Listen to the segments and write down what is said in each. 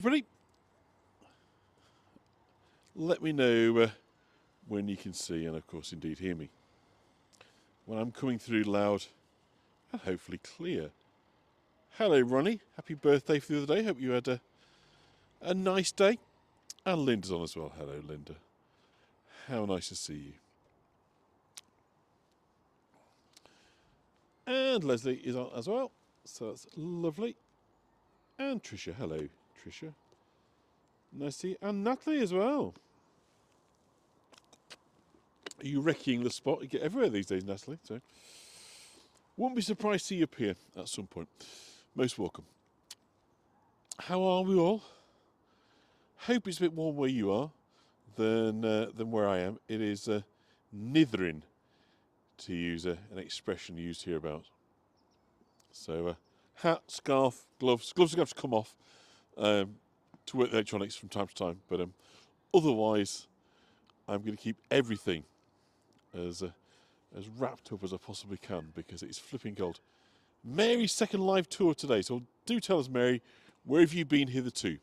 Ready? Let me know when you can see and, of course, indeed hear me. When I'm coming through loud and hopefully clear. Hello, Ronnie. Happy birthday for the other day. Hope you had a nice day. And Linda's on as well. Hello, Linda. How nice to see you. And Leslie is on as well. So that's lovely. And Tricia. Hello, Tricia. Nice to see you. And Natalie as well. Are you wrecking the spot? You get everywhere these days, Natalie. So, wouldn't be surprised to see you appear at some point. Most welcome. How are we all? Hope it's a bit warmer where you are than where I am. It is nithering, to use an expression used hereabouts. So, hat, scarf, gloves. Gloves are going to have to come off to work the electronics from time to time. But otherwise, I'm going to keep everything as wrapped up as I possibly can because it's flipping cold. Mary's second live tour today, so do tell us, Mary, where have you been hitherto?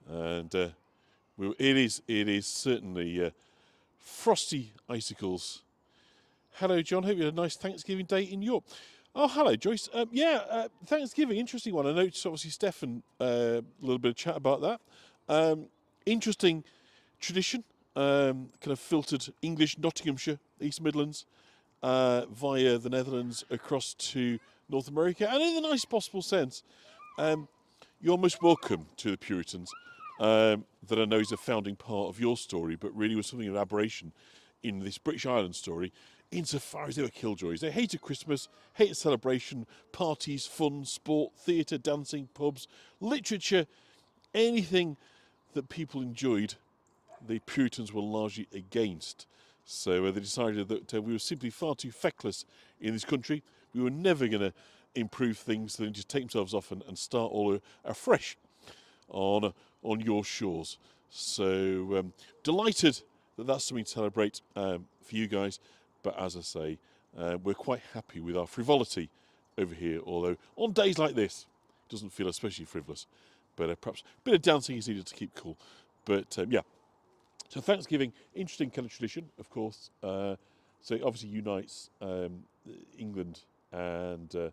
And it is certainly frosty icicles. Hello, John. Hope you had a nice Thanksgiving day in York. Oh, hello, Joyce. Thanksgiving, interesting one. I noticed, obviously, Stefan, a little bit of chat about that. Interesting tradition, kind of filtered English, Nottinghamshire, East Midlands, via the Netherlands across to North America. And in the nicest possible sense, you're most welcome to the Puritans, that I know is a founding part of your story, but really was something of an aberration in this British Island story, insofar as they were killjoys. They hated Christmas, hated celebration, parties, fun, sport, theatre, dancing, pubs, literature, anything that people enjoyed, the Puritans were largely against. So they decided that we were simply far too feckless in this country. We were never going to improve things, so they just take themselves off and start all afresh on your shores. So delighted that that's something to celebrate for you guys. But as I say, we're quite happy with our frivolity over here, although on days like this, it doesn't feel especially frivolous. But perhaps a bit of dancing is needed to keep cool. But yeah. So Thanksgiving, interesting kind of tradition, of course. So it obviously unites England and the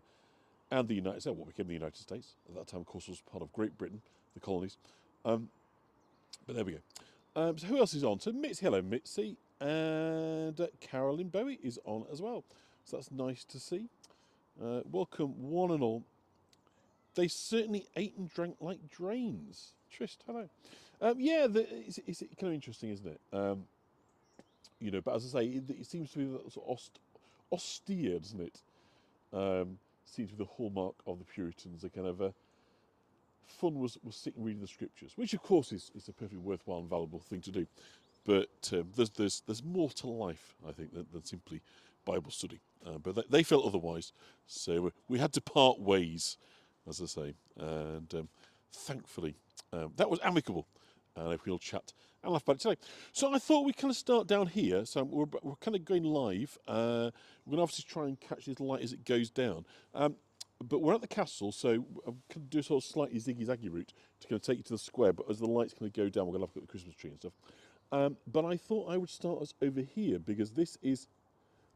United States, what became the United States. At that time, of course, was part of Great Britain, the colonies. But there we go. So who else is on? So Mitzi, hello Mitzi. And Carolyn Bowie is on as well. So that's nice to see. Welcome one and all. They certainly ate and drank like drains. Trist, hello. It's kind of interesting, isn't it? But as I say, it seems to be sort of austere, doesn't it? Seems to be the hallmark of the Puritans. The kind of fun was sitting reading the scriptures, which of course is a perfectly worthwhile and valuable thing to do. But there's more to life, I think, than simply Bible study. But they felt otherwise, so we had to part ways, as I say, and thankfully that was amicable. And we'll chat and laugh about it today. So I thought we'd kind of start down here. So we're kind of going live. We're going to obviously try and catch this light as it goes down. But we're at the castle, so I'm going to do a sort of slightly ziggy-zaggy route to kind of take you to the square. But as the light's going to go down, we're going to have a look at the Christmas tree and stuff. But I thought I would start us over here because this is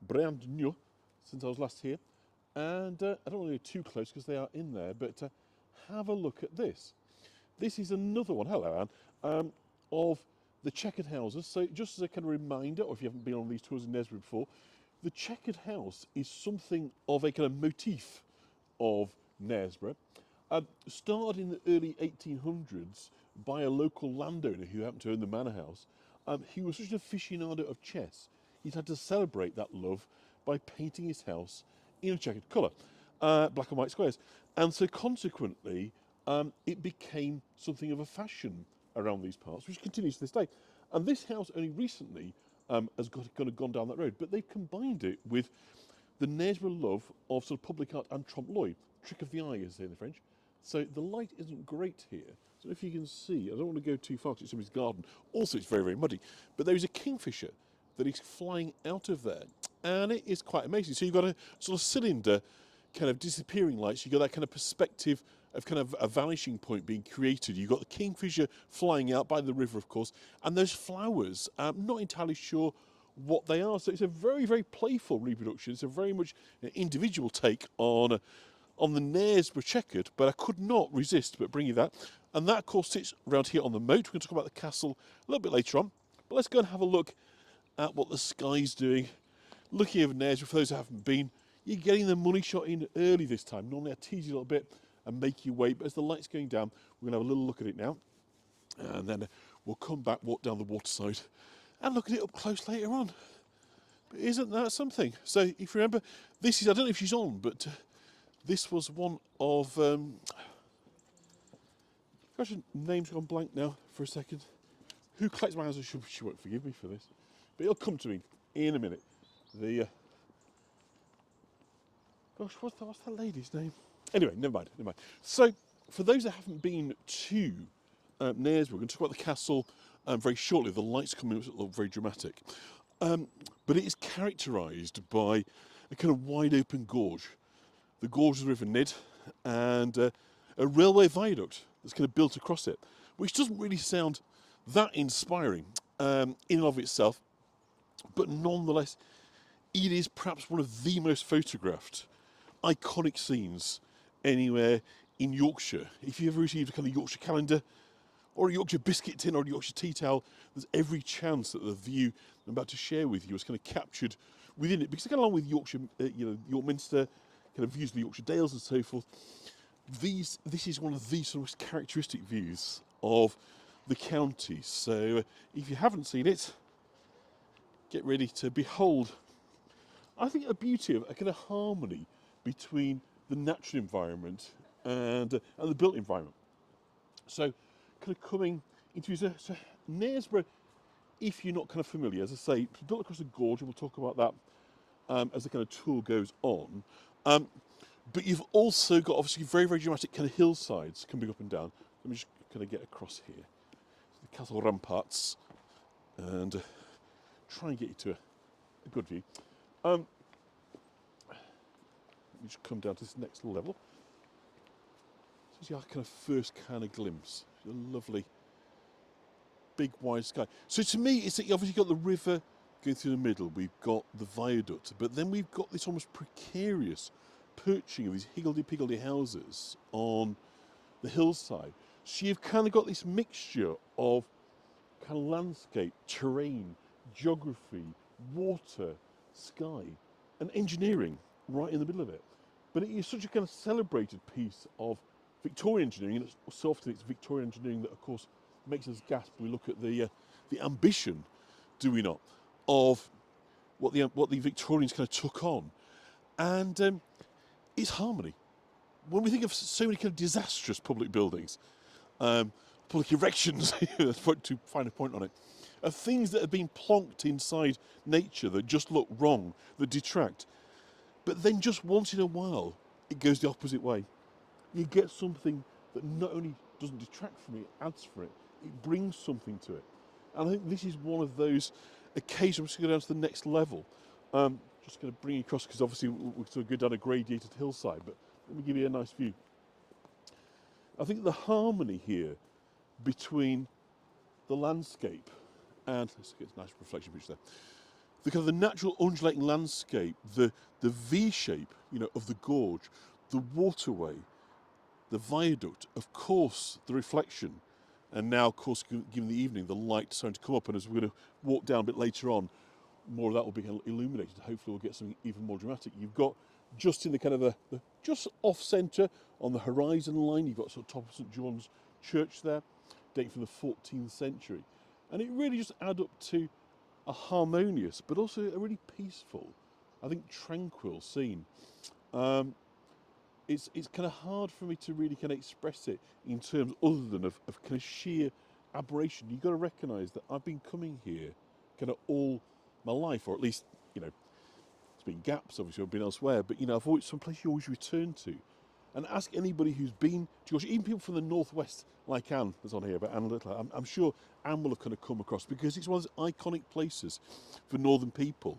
brand new since I was last here. And I don't want to go too close because they are in there. But have a look at this. This is another one, hello Anne, of the checkered houses. So just as a kind of reminder, or if you haven't been on these tours in Knaresborough before, the checkered house is something of a kind of motif of Knaresborough. Started in the early 1800s by a local landowner who happened to own the manor house. He was such an aficionado of chess, he'd had to celebrate that love by painting his house in a checkered colour, black and white squares. And so consequently, it became something of a fashion around these parts, which continues to this day. And this house only recently has gone down that road, but they've combined it with the Knaresborough love of sort of public art and trompe l'oeil, trick of the eye, as they say in the French. So the light isn't great here. So if you can see, I don't want to go too far because it's somebody's garden. Also, it's very, very muddy. But there is a kingfisher that is flying out of there, and it is quite amazing. So you've got a sort of cylinder kind of disappearing lights. You've got that kind of perspective kind of a vanishing point being created. You've got the kingfisher flying out by the river, of course, and those flowers, I'm not entirely sure what they are. So it's a very, very playful reproduction. It's a very much individual take on the Knaresborough checkered, but I could not resist but bring you that. And that, of course, sits around here on the moat. We're going to talk about the castle a little bit later on. But let's go and have a look at what the sky's doing. Looking over Knaresborough, for those who haven't been, you're getting the money shot in early this time. Normally I tease you a little bit and make you wait, but as the light's going down, we're going to have a little look at it now. And then we'll come back, walk down the waterside, and look at it up close later on. But isn't that something? So if you remember, this is, I don't know if she's on, but this was one of, gosh, name's gone blank now for a second. Who collects my houses? She won't forgive me for this, but it'll come to me in a minute. Gosh, what's that lady's name? Anyway, never mind. So, for those that haven't been to Knaresborough, we're going to talk about the castle very shortly. The lights coming up look very dramatic. But it is characterised by a kind of wide open gorge. The gorge of the River Nid, and a railway viaduct that's kind of built across it, which doesn't really sound that inspiring in and of itself, but nonetheless, it is perhaps one of the most photographed, iconic scenes anywhere in Yorkshire. If you ever received a kind of Yorkshire calendar, or a Yorkshire biscuit tin, or a Yorkshire tea towel, there's every chance that the view I'm about to share with you is kind of captured within it, because they go along with Yorkshire, York Minster, kind of views of the Yorkshire Dales and so forth. This is one of the sort of most characteristic views of the county. So if you haven't seen it, get ready to behold. I think a beauty of a kind of harmony between the natural environment and the built environment. So kind of coming into so Knaresborough, if you're not kind of familiar, as I say, it's built across the gorge, and we'll talk about that as the kind of tour goes on. But you've also got obviously very, very dramatic kind of hillsides coming up and down. Let me just kind of get across here. The castle ramparts, and try and get you to a good view. Let me just come down to this next level. This is our kind of first kind of glimpse. A lovely, big, wide sky. So to me, it's that you obviously got the river going through the middle. We've got the viaduct, but then we've got this almost precarious perching of these higgledy-piggledy houses on the hillside. So you've kind of got this mixture of kind of landscape, terrain, geography, water, sky, and engineering right in the middle of it. But it is such a kind of celebrated piece of Victorian engineering, and so often it's Victorian engineering that, of course, makes us gasp. We look at the ambition, do we not, of what the Victorians kind of took on, and it's harmony. When we think of so many kind of disastrous public buildings, public erections, to find a point on it, are things that have been plonked inside nature that just look wrong, that detract. But then just once in a while, it goes the opposite way. You get something that not only doesn't detract from it, it adds for it. It brings something to it. And I think this is one of those occasions. I'm just going to go down to the next level. Just going to bring you across, because obviously we're sort of go down a gradiated hillside, but let me give you a nice view. I think the harmony here between the landscape and, let's get a nice reflection picture there, the kind of the natural undulating landscape, the V shape, of the gorge, the waterway, the viaduct, of course, the reflection, and now, of course, given the evening, the light starting to come up, and as we're going to walk down a bit later on, more of that will be illuminated. Hopefully we'll get something even more dramatic. You've got just in the kind of the just off centre on the horizon line, you've got sort of top of St John's Church there, dating from the 14th century. And it really just adds up to a harmonious, but also a really peaceful, I think tranquil scene. It's kind of hard for me to really kind of express it in terms other than of kind of sheer aberration. You've got to recognise that I've been coming here kind of all my life, or at least, there's been gaps, obviously, I've been elsewhere, but, I've always someplace you always return to. And ask anybody who's been to Yorkshire, even people from the northwest, like Anne, that's on here, but Anne Littler, I'm sure Anne will have kind of come across, because it's one of those iconic places for northern people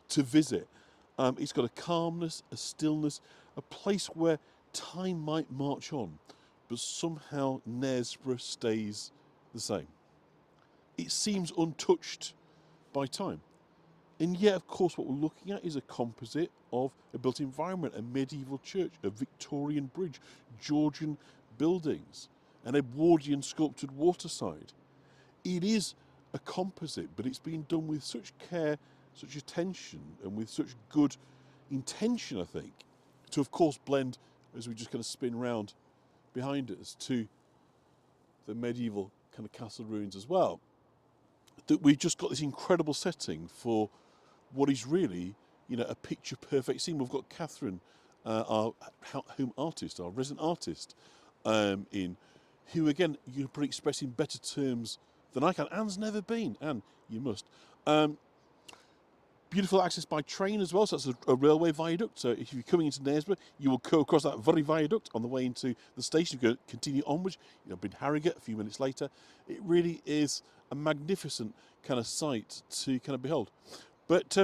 to visit. It's got a calmness, a stillness, a place where time might march on. but somehow Knaresborough stays the same. It seems untouched by time. And yet, of course, what we're looking at is a composite of a built environment, a medieval church, a Victorian bridge, Georgian buildings, an Edwardian sculptured waterside. It is a composite, but it's been done with such care, such attention, and with such good intention, I think, to, of course, blend, as we just kind of spin round behind us, to the medieval kind of castle ruins as well, that we've just got this incredible setting for what is really, a picture-perfect scene. We've got Catherine, our home artist, our resident artist, in, who, again, you can probably express in better terms than I can. Anne's never been. Anne, you must. Beautiful access by train as well, so that's a railway viaduct. So if you're coming into Knaresborough, you will go across that very viaduct on the way into the station. You can continue onwards. You'll be in Harrogate a few minutes later. It really is a magnificent kind of sight to kind of behold. But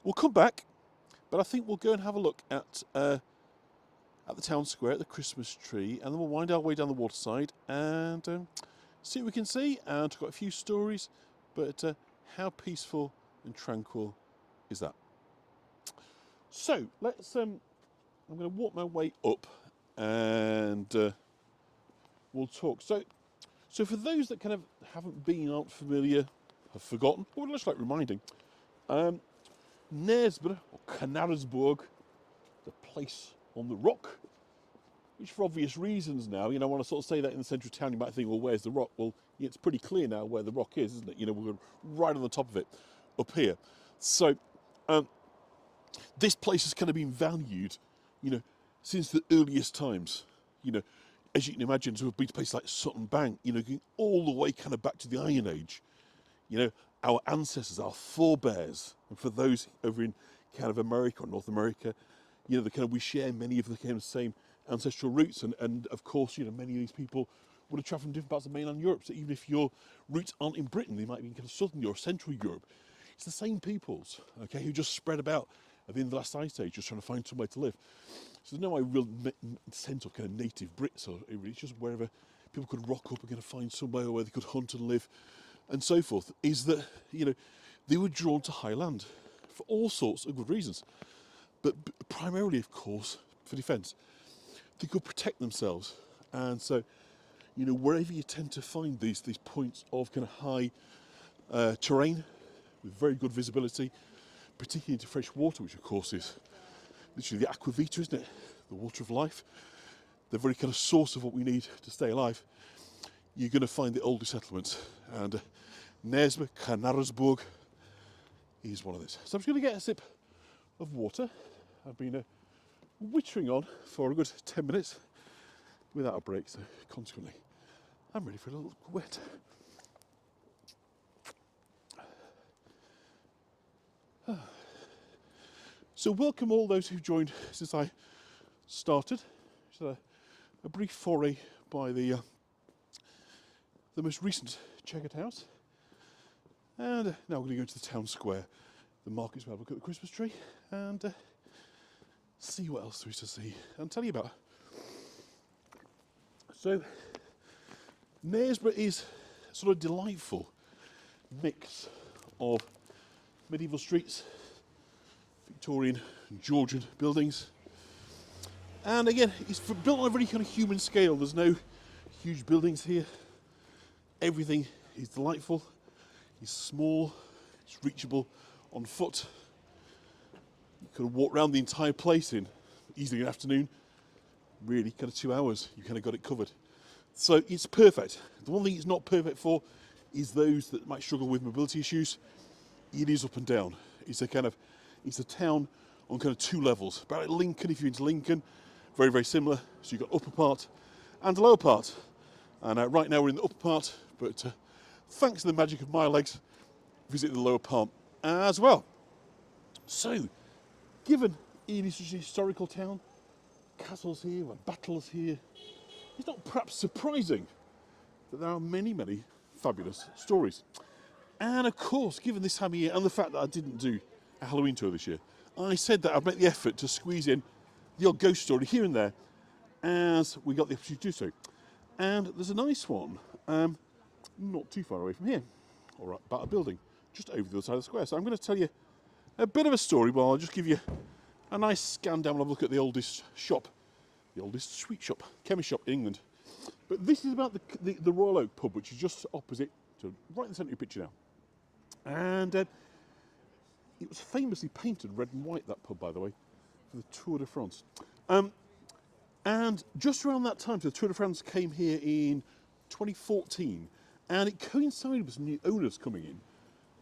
we'll come back, but I think we'll go and have a look at the town square, at the Christmas tree, and then we'll wind our way down the waterside and see what we can see. And we've got a few stories, but how peaceful and tranquil is that? So let's. I'm going to walk my way up, and we'll talk. So for those that kind of haven't been, aren't familiar, have forgotten, or just like reminding, Knaresborough or Knaresborough, the place on the rock, which for obvious reasons now, when I sort of say that in the centre of town, you might think, well, where's the rock? Well, it's pretty clear now where the rock is, isn't it? We're right on the top of it, up here. So this place has kind of been valued, since the earliest times. As you can imagine, to have been to places like Sutton Bank, going all the way kind of back to the Iron Age. Our ancestors, our forebears, and for those over in kind of America or North America, we share many of the kind of same ancestral roots, and of course, many of these people would have travelled from different parts of mainland Europe. So even if your roots aren't in Britain, they might be in kind of southern Europe, central Europe. It's the same peoples, okay, who just spread about at the end of the last ice age, just trying to find somewhere to live. So there's no real sense of kind of native Brits, or it's just wherever people could rock up and kind of find somewhere where they could hunt and live, and so forth. Is that they were drawn to high land for all sorts of good reasons, but primarily, of course, for defence. They could protect themselves, and so wherever you tend to find these points of kind of high terrain with very good visibility, particularly into fresh water, which of course is literally the aqua vita, isn't it? The water of life, the very kind of source of what we need to stay alive. You're going to find the older settlements, and Knaresborough, Knaresborough is one of those. So I'm just going to get a sip of water. I've been wittering on for a good 10 minutes without a break, so consequently I'm ready for a little wet. So welcome all those who've joined since I started. Just a brief foray by the most recent checkered house, and now we're going to go to the town square, the market's where I look at the Christmas tree, and see what else there is to see and tell you about. So Knaresborough is a sort of delightful mix of medieval streets, Victorian and Georgian buildings, and again, it's built on a very kind of human scale. There's no huge buildings here. Everything is delightful. It's small. It's reachable on foot. You can walk around the entire place in easily an afternoon. Really, kind of 2 hours. You kind of got it covered. So it's perfect. The one thing it's not perfect for is those that might struggle with mobility issues. It is up and down. It's a town on kind of two levels. About like Lincoln, if you're into Lincoln, very, very similar. So you've got upper part and a lower part. And right now we're in the upper part, but thanks to the magic of my legs, visit the lower part as well. So, given it is such a historical town, castles here, battles here, it's not perhaps surprising that there are many, many fabulous stories. And of course, given this time of year and the fact that I didn't do a Halloween tour this year, I said that I'd make the effort to squeeze in the odd ghost story here and there as we got the opportunity to do so. And there's a nice one, not too far away from here, or about a building, just over the other side of the square. So I'm going to tell you a bit of a story, but I'll just give you a nice scan down and have a look at the oldest shop, the oldest sweet shop, chemist shop in England. But this is about the Royal Oak pub, which is just opposite, so right in the centre of your picture now. And it was famously painted red and white, that pub, by the way, for the Tour de France. And just around that time, so the Tour de France came here in 2014, and it coincided with some new owners coming in,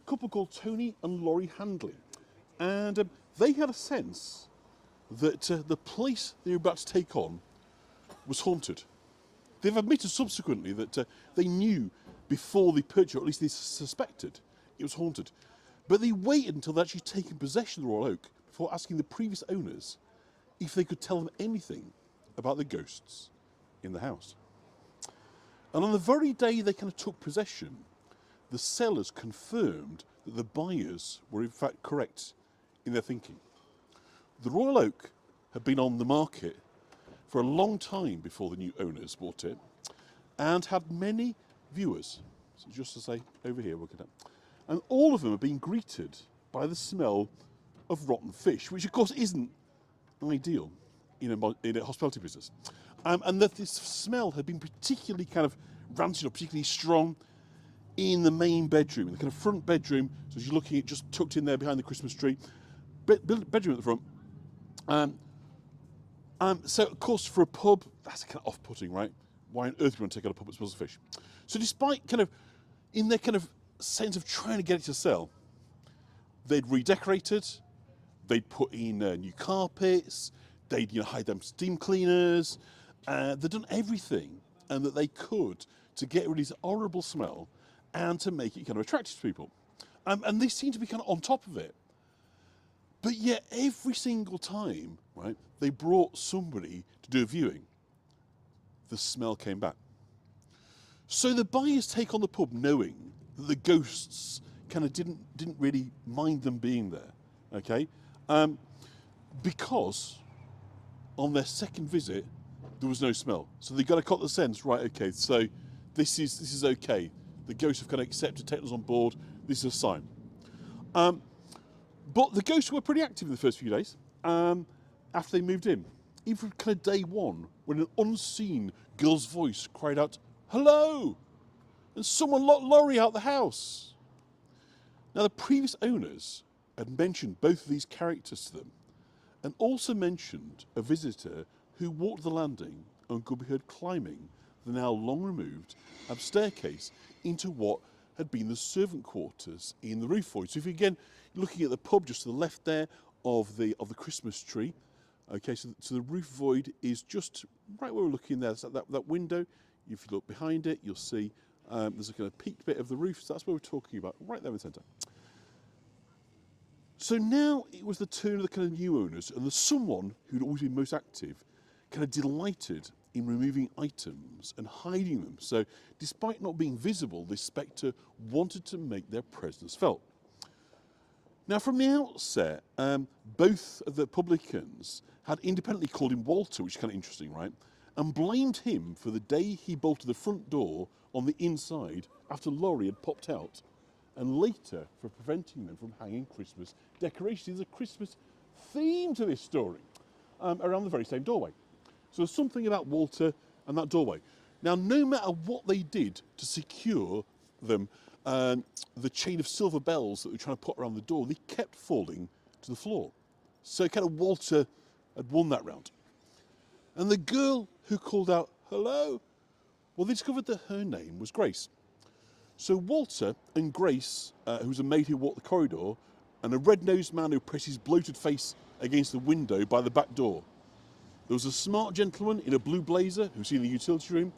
a couple called Tony and Laurie Handley. And they had a sense that the place they were about to take on was haunted. They've admitted subsequently that they knew before they purchased, or at least they suspected, it was haunted. But they waited until they'd actually taken possession of the Royal Oak before asking the previous owners if they could tell them anything about the ghosts in the house. And on the very day they kind of took possession, the sellers confirmed that the buyers were in fact correct in their thinking. The Royal Oak had been on the market for a long time before the new owners bought it, and had many viewers. So just to say, over here, look at that. And all of them are being greeted by the smell of rotten fish, which of course isn't ideal in a hospitality business. And that this smell had been particularly kind of rancid or particularly strong in the main bedroom, in the kind of front bedroom. So as you're looking at just tucked in there behind the Christmas tree, bedroom at the front. So, of course, for a pub, that's kind of off-putting, right? Why on earth would you want to take out a pub that smells of fish? So despite kind of, in their kind of sense of trying to get it to sell, they'd redecorated, they'd put in new carpets, they'd hide them steam cleaners, they'd done everything and that they could to get rid of this horrible smell and to make it kind of attractive to people. And they seem to be kind of on top of it. But yet, every single time, right, they brought somebody to do a viewing, the smell came back. So the buyers take on the pub knowing that the ghosts kind of didn't really mind them being there, okay? Because on their second visit, there was no smell. So they got a cut the sense, right, okay, so this is okay. The ghosts have kind of accepted, taken us on board, this is a sign. But the ghosts were pretty active in the first few days after they moved in. Even from kind of day one, when an unseen girl's voice cried out, "Hello!" and someone locked Laurie out the house. Now, the previous owners had mentioned both of these characters to them, and also mentioned a visitor who walked the landing and could be heard climbing the now long removed staircase into what had been the servant quarters in the roof void. So if you again looking at the pub just to the left there of the Christmas tree, okay, so the roof void is just right where we're looking there. So that window, if you look behind it, you'll see there's a kind of peaked bit of the roof. So that's what we're talking about, right there in the centre. So now it was the turn of the kind of new owners, and there's someone who'd always been most active, kind of delighted in removing items and hiding them. So despite not being visible, this spectre wanted to make their presence felt. Now, from the outset, both of the publicans had independently called him Walter, which is kind of interesting, right? And blamed him for the day he bolted the front door on the inside after Laurie had popped out, and later for preventing them from hanging Christmas decorations. There's a Christmas theme to this story around the very same doorway. So there's something about Walter and that doorway. Now, no matter what they did to secure them, the chain of silver bells that they were trying to put around the door, they kept falling to the floor. So kind of Walter had won that round. And the girl who called out, "Hello," well, they discovered that her name was Grace. So Walter and Grace, who was a maid who walked the corridor, and a red-nosed man who pressed his bloated face against the window by the back door. There was a smart gentleman in a blue blazer who was seen in the utility room,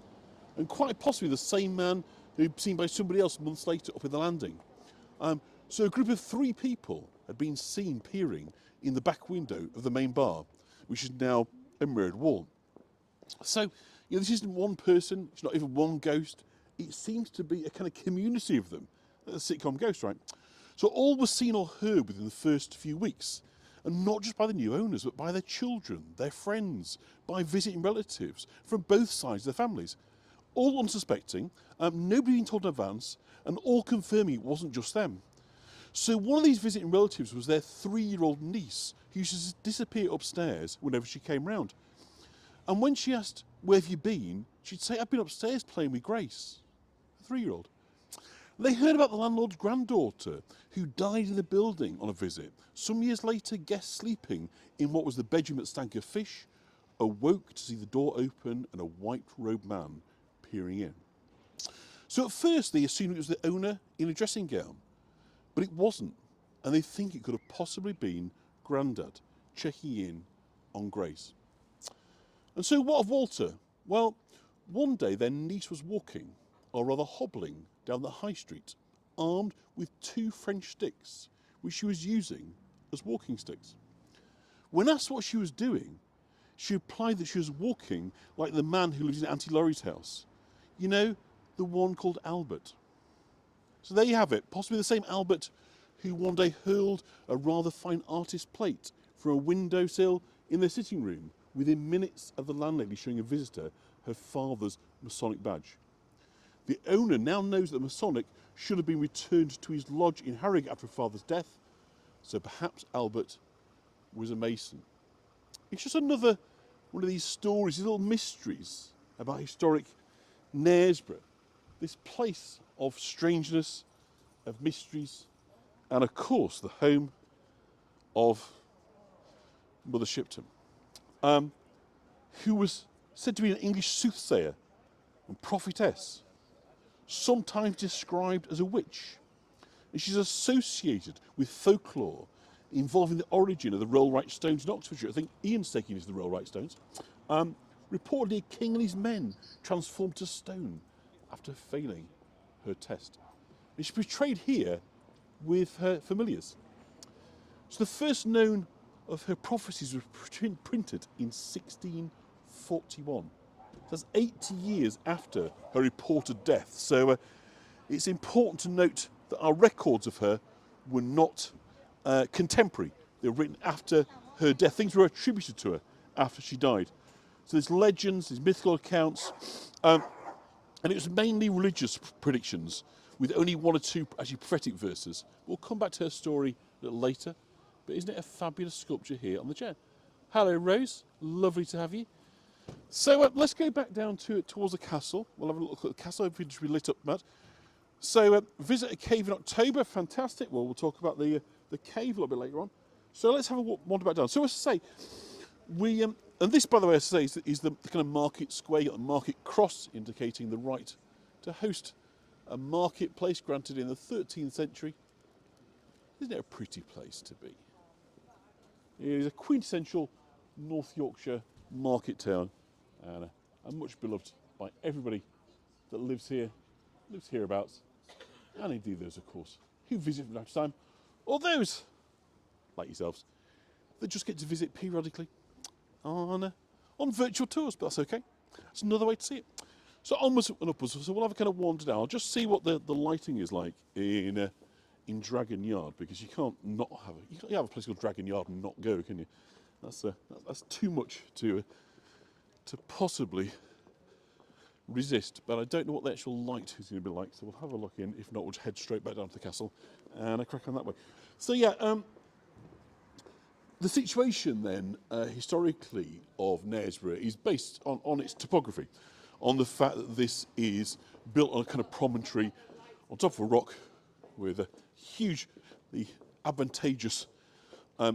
and quite possibly the same man who'd been seen by somebody else months later up in the landing. So a group of 3 people had been seen peering in the back window of the main bar, which is now a mirrored wall. So, this isn't one person, it's not even one ghost, it seems to be a kind of community of them, a sitcom ghost, right? So all was seen or heard within the first few weeks, and not just by the new owners, but by their children, their friends, by visiting relatives from both sides of their families. all unsuspecting, nobody being told in advance, and all confirming it wasn't just them. So one of these visiting relatives was their 3-year-old niece, who used to disappear upstairs whenever she came round. And when she asked, "Where have you been?" she'd say, "I've been upstairs playing with Grace," a 3-year-old. They heard about the landlord's granddaughter, who died in the building on a visit. Some years later, guests sleeping in what was the bedroom at Stankerfish awoke to see the door open and a white-robed man peering in. So at first they assumed it was the owner in a dressing gown, but it wasn't, and they think it could have possibly been Grandad checking in on Grace. And so what of Walter? Well, one day their niece was walking, or rather hobbling, down the high street, armed with 2 French sticks, which she was using as walking sticks. When asked what she was doing, she replied that she was walking like the man who lives in Auntie Laurie's house. You know, the one called Albert. So there you have it, possibly the same Albert who one day hurled a rather fine artist plate from a windowsill in their sitting room within minutes of the landlady showing a visitor her father's Masonic badge. The owner now knows that the Masonic should have been returned to his lodge in Harrogate after her father's death, so perhaps Albert was a Mason. It's just another one of these stories, these little mysteries about historic Knaresborough, this place of strangeness, of mysteries, and of course the home of Mother Shipton, who was said to be an English soothsayer and prophetess, sometimes described as a witch. And she's associated with folklore involving the origin of the Rollright Stones in Oxfordshire. I think Ian's taking us to the Rollright Stones. Reportedly, a king and his men transformed to stone after failing her test. And she's portrayed here with her familiars. So the first known of her prophecies was printed in 1641. That's 80 years after her reported death. So it's important to note that our records of her were not contemporary. They were written after her death. Things were attributed to her after she died. So there's legends, there's mythical accounts, and it was mainly religious predictions with only 1 or 2 actually prophetic verses. We'll come back to her story a little later, but isn't it a fabulous sculpture here on the chair? Hello, Rose. Lovely to have you. So let's go back down towards the castle. We'll have a look at the castle. Hopefully it'll be lit up, Matt. So visit a cave in October. Fantastic. Well, we'll talk about the cave a little bit later on. So let's have a wander back down. So as I say, we and this, by the way, as I say, is the kind of market square, the market cross, indicating the right to host a marketplace granted in the 13th century. Isn't it a pretty place to be? It is a quintessential North Yorkshire market town, and much beloved by everybody that lives here, lives hereabouts, and indeed those, of course, who visit from time to time, or those, like yourselves, that just get to visit periodically on virtual tours, but that's okay. It's another way to see it. So onwards and upwards, so we'll have a kind of wander down. I'll just see what the lighting is like in Dragon Yard, because you can't not have it. You can't have a place called Dragon Yard and not go, can you? That's too much to possibly resist. But I don't know what the actual light is going to be like, so we'll have a look in. If not, we'll just head straight back down to the castle and I crack on that way. So yeah, the situation then historically of Knaresborough is based on its topography, on the fact that this is built on a kind of promontory on top of a rock with a hugely advantageous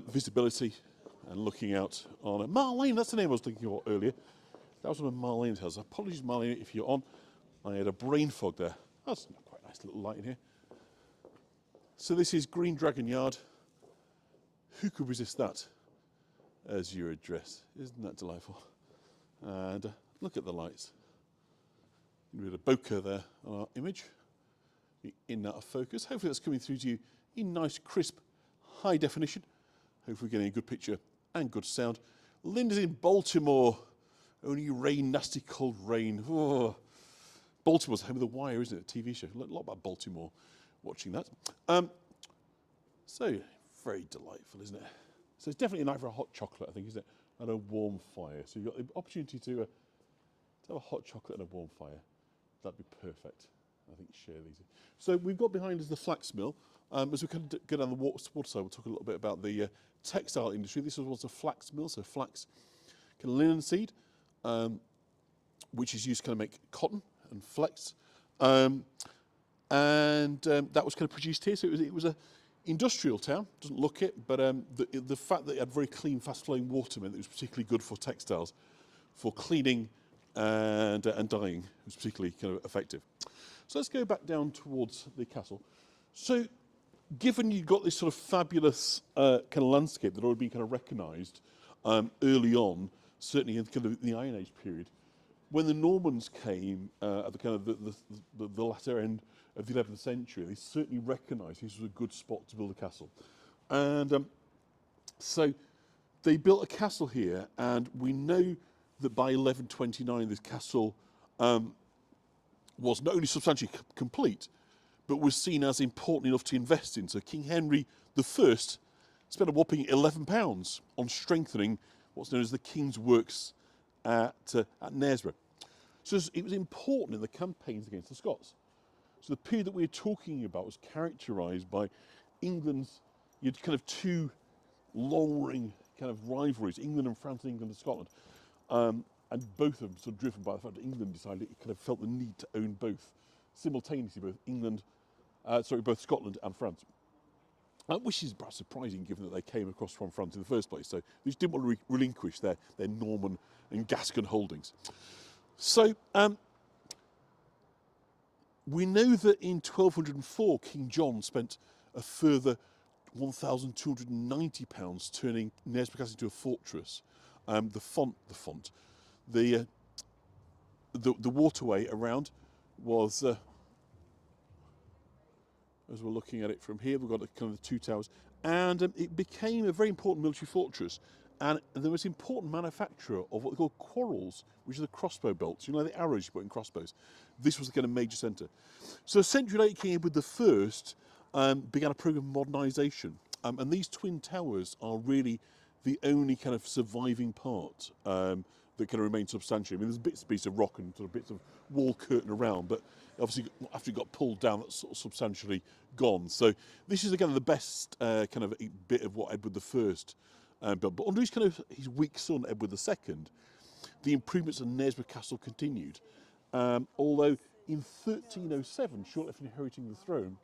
visibility and looking out on a Marlene. That's the name I was thinking of earlier. That was one of Marlene's houses. Apologies, Marlene, if you're on. I had a brain fog there. That's not quite a nice little light in here. So this is Green Dragon Yard. Who could resist that as your address? Isn't that delightful? And look at the lights. A bit of bokeh there on our image. In out of focus. Hopefully that's coming through to you in nice, crisp, high definition. Hopefully getting a good picture and good sound. Linda's in Baltimore. Only rain, nasty cold rain. Oh. Baltimore's the home of The Wire, isn't it? A TV show. A lot about Baltimore watching that. So, very delightful, isn't it? So it's definitely a night for a hot chocolate, I think, isn't it? And a warm fire. So you've got the opportunity to have a hot chocolate and a warm fire. That'd be perfect. I think share these. So we've got behind us the flax mill. As we kind of go down the water side, we'll talk a little bit about the textile industry. This was once a flax mill, so flax, kind of linen seed, which is used to kind of make cotton and flex. That was kind of produced here. So it was a industrial town. Doesn't look it, but the fact that it had very clean, fast-flowing water meant that it was particularly good for textiles, for cleaning and dyeing. It was particularly kind of effective. So let's go back down towards the castle. So, given you've got this sort of fabulous kind of landscape that already been kind of recognised early on, certainly in kind of the Iron Age period, when the Normans came at the kind of the latter end of the 11th century, they certainly recognised this was a good spot to build a castle. And so they built a castle here, and we know that by 1129 this castle was not only substantially complete, but was seen as important enough to invest in. So King Henry I spent a whopping £11 on strengthening what's known as the King's Works at Knaresborough. So it was important in the campaigns against the Scots. So the period that we're talking about was characterised by England's, you had kind of two long-running kind of rivalries, England and France, England and Scotland. And both of them sort of driven by the fact that England decided it kind of felt the need to own both, simultaneously, both Scotland and France. Which is perhaps surprising given that they came across from France in the first place. So they just didn't want to relinquish their Norman and Gascon holdings. So we know that in 1204, King John spent a further £1,290 turning Knaresborough Castle into a fortress. The waterway around was, as we're looking at it from here, we've got kind of the two towers, and it became a very important military fortress. And there was an important manufacturer of what they call quarrels, which are the crossbow bolts. You know, the arrows you put in crossbows. This was the kind of major centre. So a century later, King Edward I began a programme of modernisation. And these twin towers are really the only kind of surviving part that kind of remains substantial. I mean, there's bits and pieces of rock and sort of bits of wall curtain around, but obviously after it got pulled down, that's sort of substantially gone. So this is again the best kind of bit of what Edward I built. But under his weak son Edward II, the improvements of Knaresborough Castle continued. Although in 1307, shortly after inheriting the throne,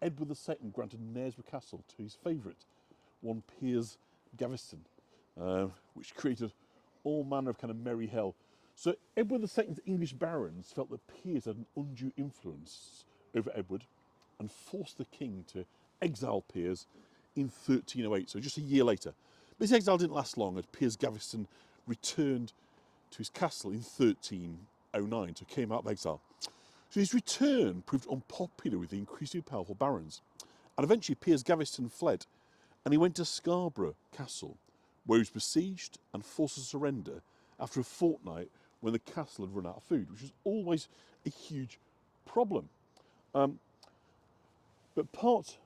Edward II granted Knaresborough Castle to his favourite, one Piers Gaveston, which created all manner of kind of merry hell. So Edward II's English barons felt that Piers had an undue influence over Edward and forced the king to exile Piers in 1308, so just a year later. But his exile didn't last long, as Piers Gaveston returned to his castle in 1309, so came out of exile. So his return proved unpopular with the increasingly powerful barons, and eventually Piers Gaveston fled, and he went to Scarborough Castle, where he was besieged and forced to surrender after a fortnight when the castle had run out of food, which was always a huge problem. But part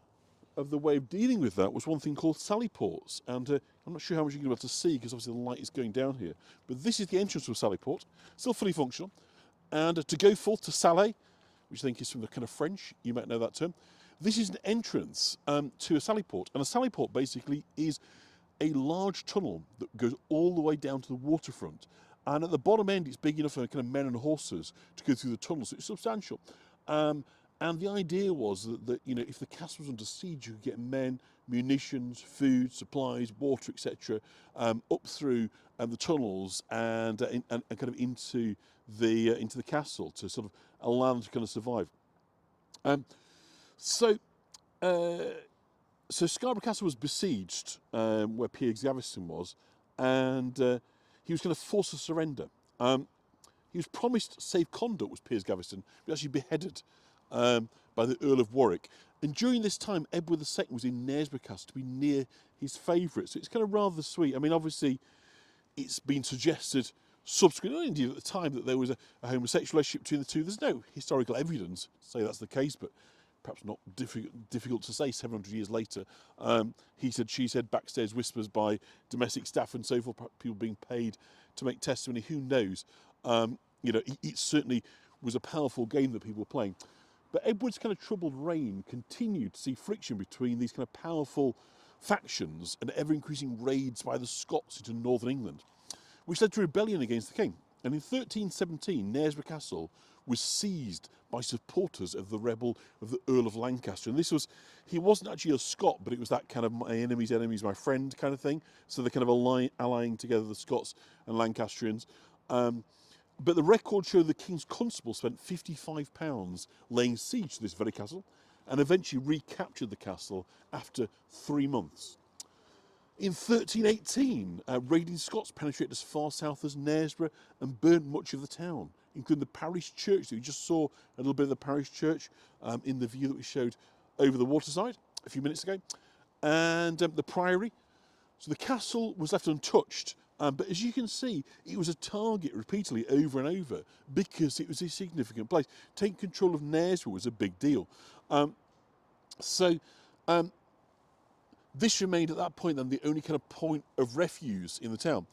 of the way of dealing with that was one thing called sally ports, and I'm not sure how much you're going to be able to see because obviously the light is going down here, but this is the entrance to a sally port, still fully functional, and to go forth to Salé, which I think is from the kind of French, you might know that term, this is an entrance to a sally port, and a sally port basically is a large tunnel that goes all the way down to the waterfront, and at the bottom end it's big enough for kind of men and horses to go through the tunnel, so it's substantial. And the idea was that you know, if the castle was under siege, you could get men, munitions, food, supplies, water, etc., up through the tunnels and kind of into the castle to sort of allow them to kind of survive. So Scarborough Castle was besieged, where Piers Gaveston was, and he was kind of forced to surrender. He was promised safe conduct, was Piers Gaveston, but actually beheaded by the Earl of Warwick. And during this time, Edward II was in Knaresborough Castle to be near his favourite. So it's kind of rather sweet. I mean, obviously, it's been suggested subsequently, indeed at the time, that there was a homosexual relationship between the two. There's no historical evidence to say that's the case, but perhaps not difficult to say 700 years later. He said, she said, backstairs whispers by domestic staff and so forth, people being paid to make testimony, who knows. You know, it certainly was a powerful game that people were playing. But Edward's kind of troubled reign continued to see friction between these kind of powerful factions and ever-increasing raids by the Scots into northern England, which led to rebellion against the king. And in 1317, Knaresborough Castle was seized by supporters of the Earl of Lancaster. And he wasn't actually a Scot, but it was that kind of my enemy's enemy is my friend kind of thing. So they're kind of allying together the Scots and Lancastrians. But the records show the king's constable spent £55 laying siege to this very castle and eventually recaptured the castle after 3 months. In 1318, raiding Scots penetrated as far south as Knaresborough and burnt much of the town, including the parish church that we just saw, a little bit of the parish church in the view that we showed over the waterside a few minutes ago, and the priory. So the castle was left untouched, but as you can see, it was a target repeatedly over and over because it was a significant place. Taking control of Knaresborough was a big deal. This remained at that point then the only kind of point of refuge in the town.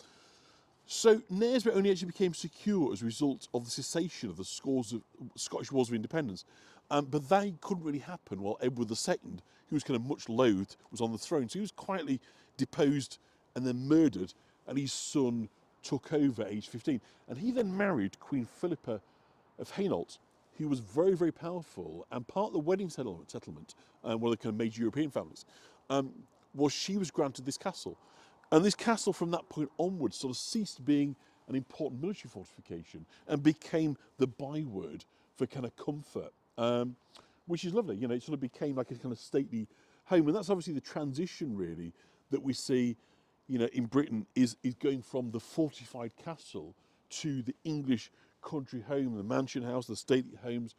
So Knaresborough only actually became secure as a result of the cessation of the Scottish Wars of Independence. But that couldn't really happen while Edward II, who was kind of much loathed, was on the throne. So he was quietly deposed and then murdered, and his son took over at age 15. And he then married Queen Philippa of Hainault, who was very, very powerful, and part of the wedding settlement, one of the kind of major European families, was she was granted this castle. And this castle from that point onwards sort of ceased being an important military fortification and became the byword for kind of comfort, which is lovely. You know, it sort of became like a kind of stately home. And that's obviously the transition really that we see, you know, in Britain is going from the fortified castle to the English country home, the mansion house, the stately homes,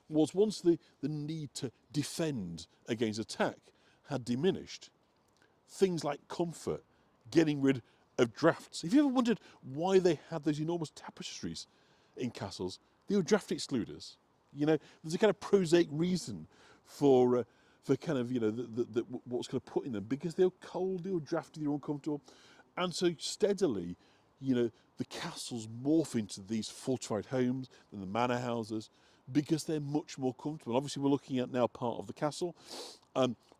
was once the need to defend against attack had diminished. Things like comfort, getting rid of drafts. Have you ever wondered why they had those enormous tapestries in castles? They were draft excluders. You know, there's a kind of prosaic reason for kind of, you know, what's kind of put in them, because they were cold, they were drafty, they were uncomfortable. And so steadily, you know, the castles morph into these fortified homes and the manor houses because they're much more comfortable. Obviously, we're looking at now part of the castle,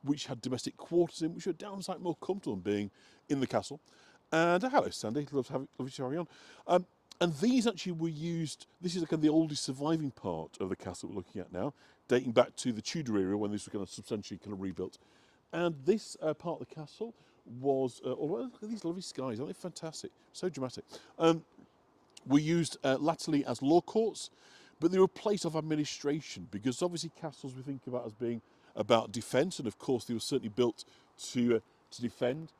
which had domestic quarters in, which were downside more comfortable than being in the castle. And hello, Sandy, love to have you on. And these actually were used. This is kind of the oldest surviving part of the castle we're looking at now, dating back to the Tudor era when this was kind of substantially kind of rebuilt. And this part of the castle was, look at these lovely skies, aren't they fantastic? So dramatic. Were used latterly as law courts, but they were a place of administration, because obviously castles we think about as being about defence, and of course they were certainly built to defend.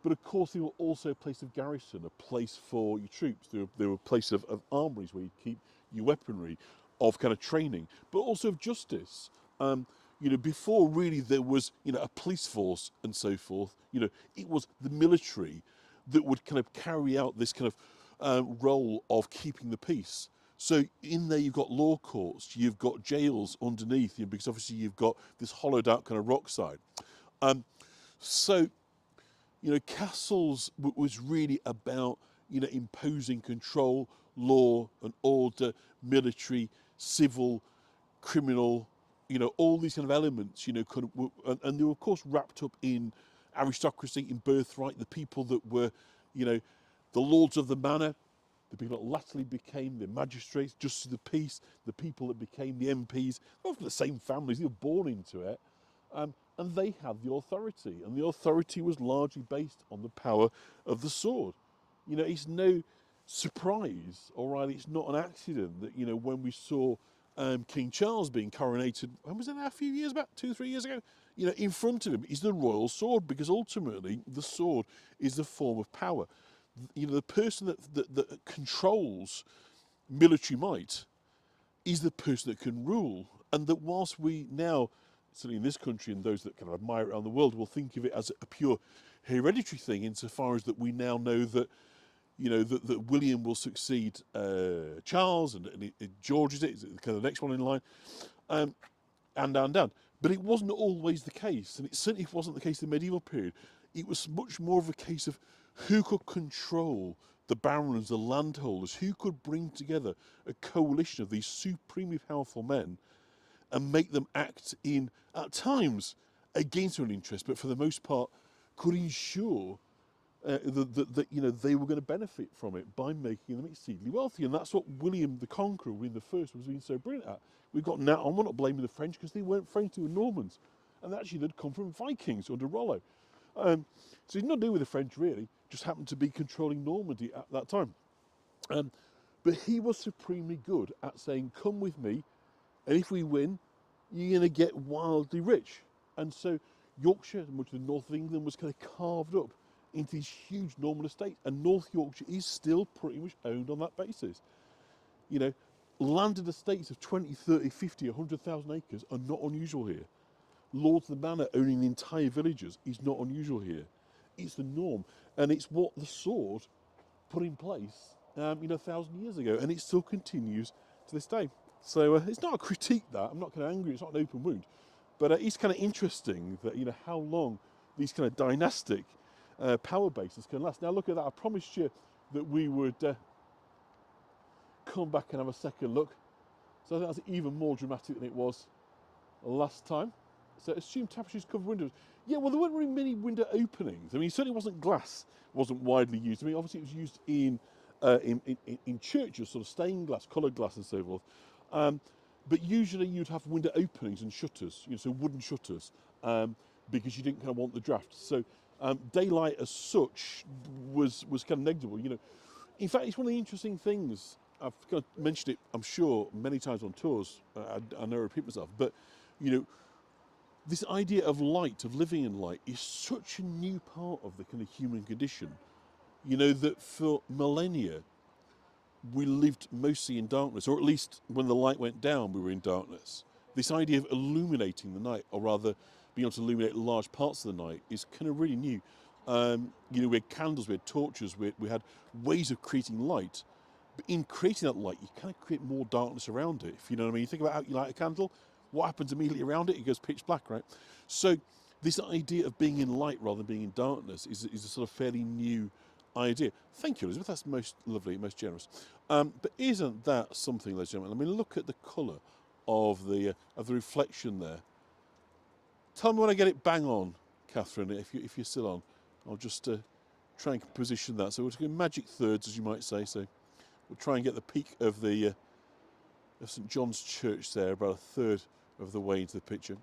But of course they were also a place of garrison, a place for your troops. They were a place of armouries where you keep your weaponry, of kind of training, but also of justice. You know, before really there was, you know, a police force and so forth. You know, it was the military that would kind of carry out this kind of role of keeping the peace. So in there you've got law courts, you've got jails underneath, you know, because obviously you've got this hollowed out kind of rock side. So, you know, castles was really about, you know, imposing control, law and order, military, civil, criminal, you know, all these kind of elements, you know, and they were of course wrapped up in aristocracy, in birthright, the people that were, you know, the lords of the manor, the people that latterly became the magistrates, justice of the peace, the people that became the MPs, often the same families, they were born into it, and they had the authority, and the authority was largely based on the power of the sword. You know, it's no surprise, all right, it's not an accident that, you know, when we saw King Charles being coronated, when was it now, a few years back, 2 or 3 years ago, you know, in front of him is the royal sword, because ultimately the sword is the form of power. You know, the person that controls military might is the person that can rule. And that whilst we now, certainly in this country and those that kind of admire it around the world, will think of it as a pure hereditary thing, insofar as that we now know that, you know, that William will succeed Charles, and George is kind of the next one in line, and down. But it wasn't always the case, and it certainly wasn't the case in the medieval period. It was much more of a case of who could control the barons, the landholders, who could bring together a coalition of these supremely powerful men and make them act in, at times, against their own interest, but for the most part, could ensure that they were going to benefit from it by making them exceedingly wealthy. And that's what William the Conqueror, William the First, was being so brilliant at. We've got now, I'm not blaming the French because they weren't French, they were Normans. And actually they'd come from Vikings under Rollo. So he's not doing with the French really, just happened to be controlling Normandy at that time. But he was supremely good at saying, come with me, and if we win, you're going to get wildly rich. And so Yorkshire, much of the north of England, was kind of carved up into these huge Norman estates. And North Yorkshire is still pretty much owned on that basis. You know, landed estates of 20, 30, 50, 100,000 acres are not unusual here. Lords of the manor owning the entire villages is not unusual here. It's the norm. And it's what the sword put in place, 1,000 years ago. And it still continues to this day. So it's not a critique that, I'm not kind of angry, it's not an open wound. But it's kind of interesting that, how long these kind of dynastic power bases can last. Now look at that, I promised you that we would come back and have a second look. So I think that's even more dramatic than it was last time. So assume tapestries cover windows. Yeah, well there weren't really many window openings. I mean, it certainly wasn't glass, wasn't widely used. I mean, obviously it was used in churches, sort of stained glass, coloured glass and so forth. But usually you'd have window openings and shutters, so wooden shutters, because you didn't kind of want the draft. So daylight as such was kind of negligible. In fact, it's one of the interesting things. I've kind of mentioned it, I'm sure, many times on tours. I know I repeat myself, but this idea of light, of living in light, is such a new part of the kind of human condition. That for millennia we lived mostly in darkness, or at least when the light went down, we were in darkness. This idea of illuminating the night, or rather being able to illuminate large parts of the night, is kind of really new. We had candles, we had torches, we had ways of creating light. But in creating that light, you kind of create more darkness around it, if you know what I mean. You think about how you light a candle, what happens immediately around it? It goes pitch black, right? So this idea of being in light rather than being in darkness is a sort of fairly new idea. Thank you, Elizabeth. That's most lovely, most generous. But isn't that something, ladies and gentlemen? I mean, look at the colour of the reflection there. Tell me when I get it bang on, Catherine, if you're still on. I'll just try and position that. So we're doing magic thirds, as you might say. So we'll try and get the peak of the of St John's Church there, about a third of the way into the picture.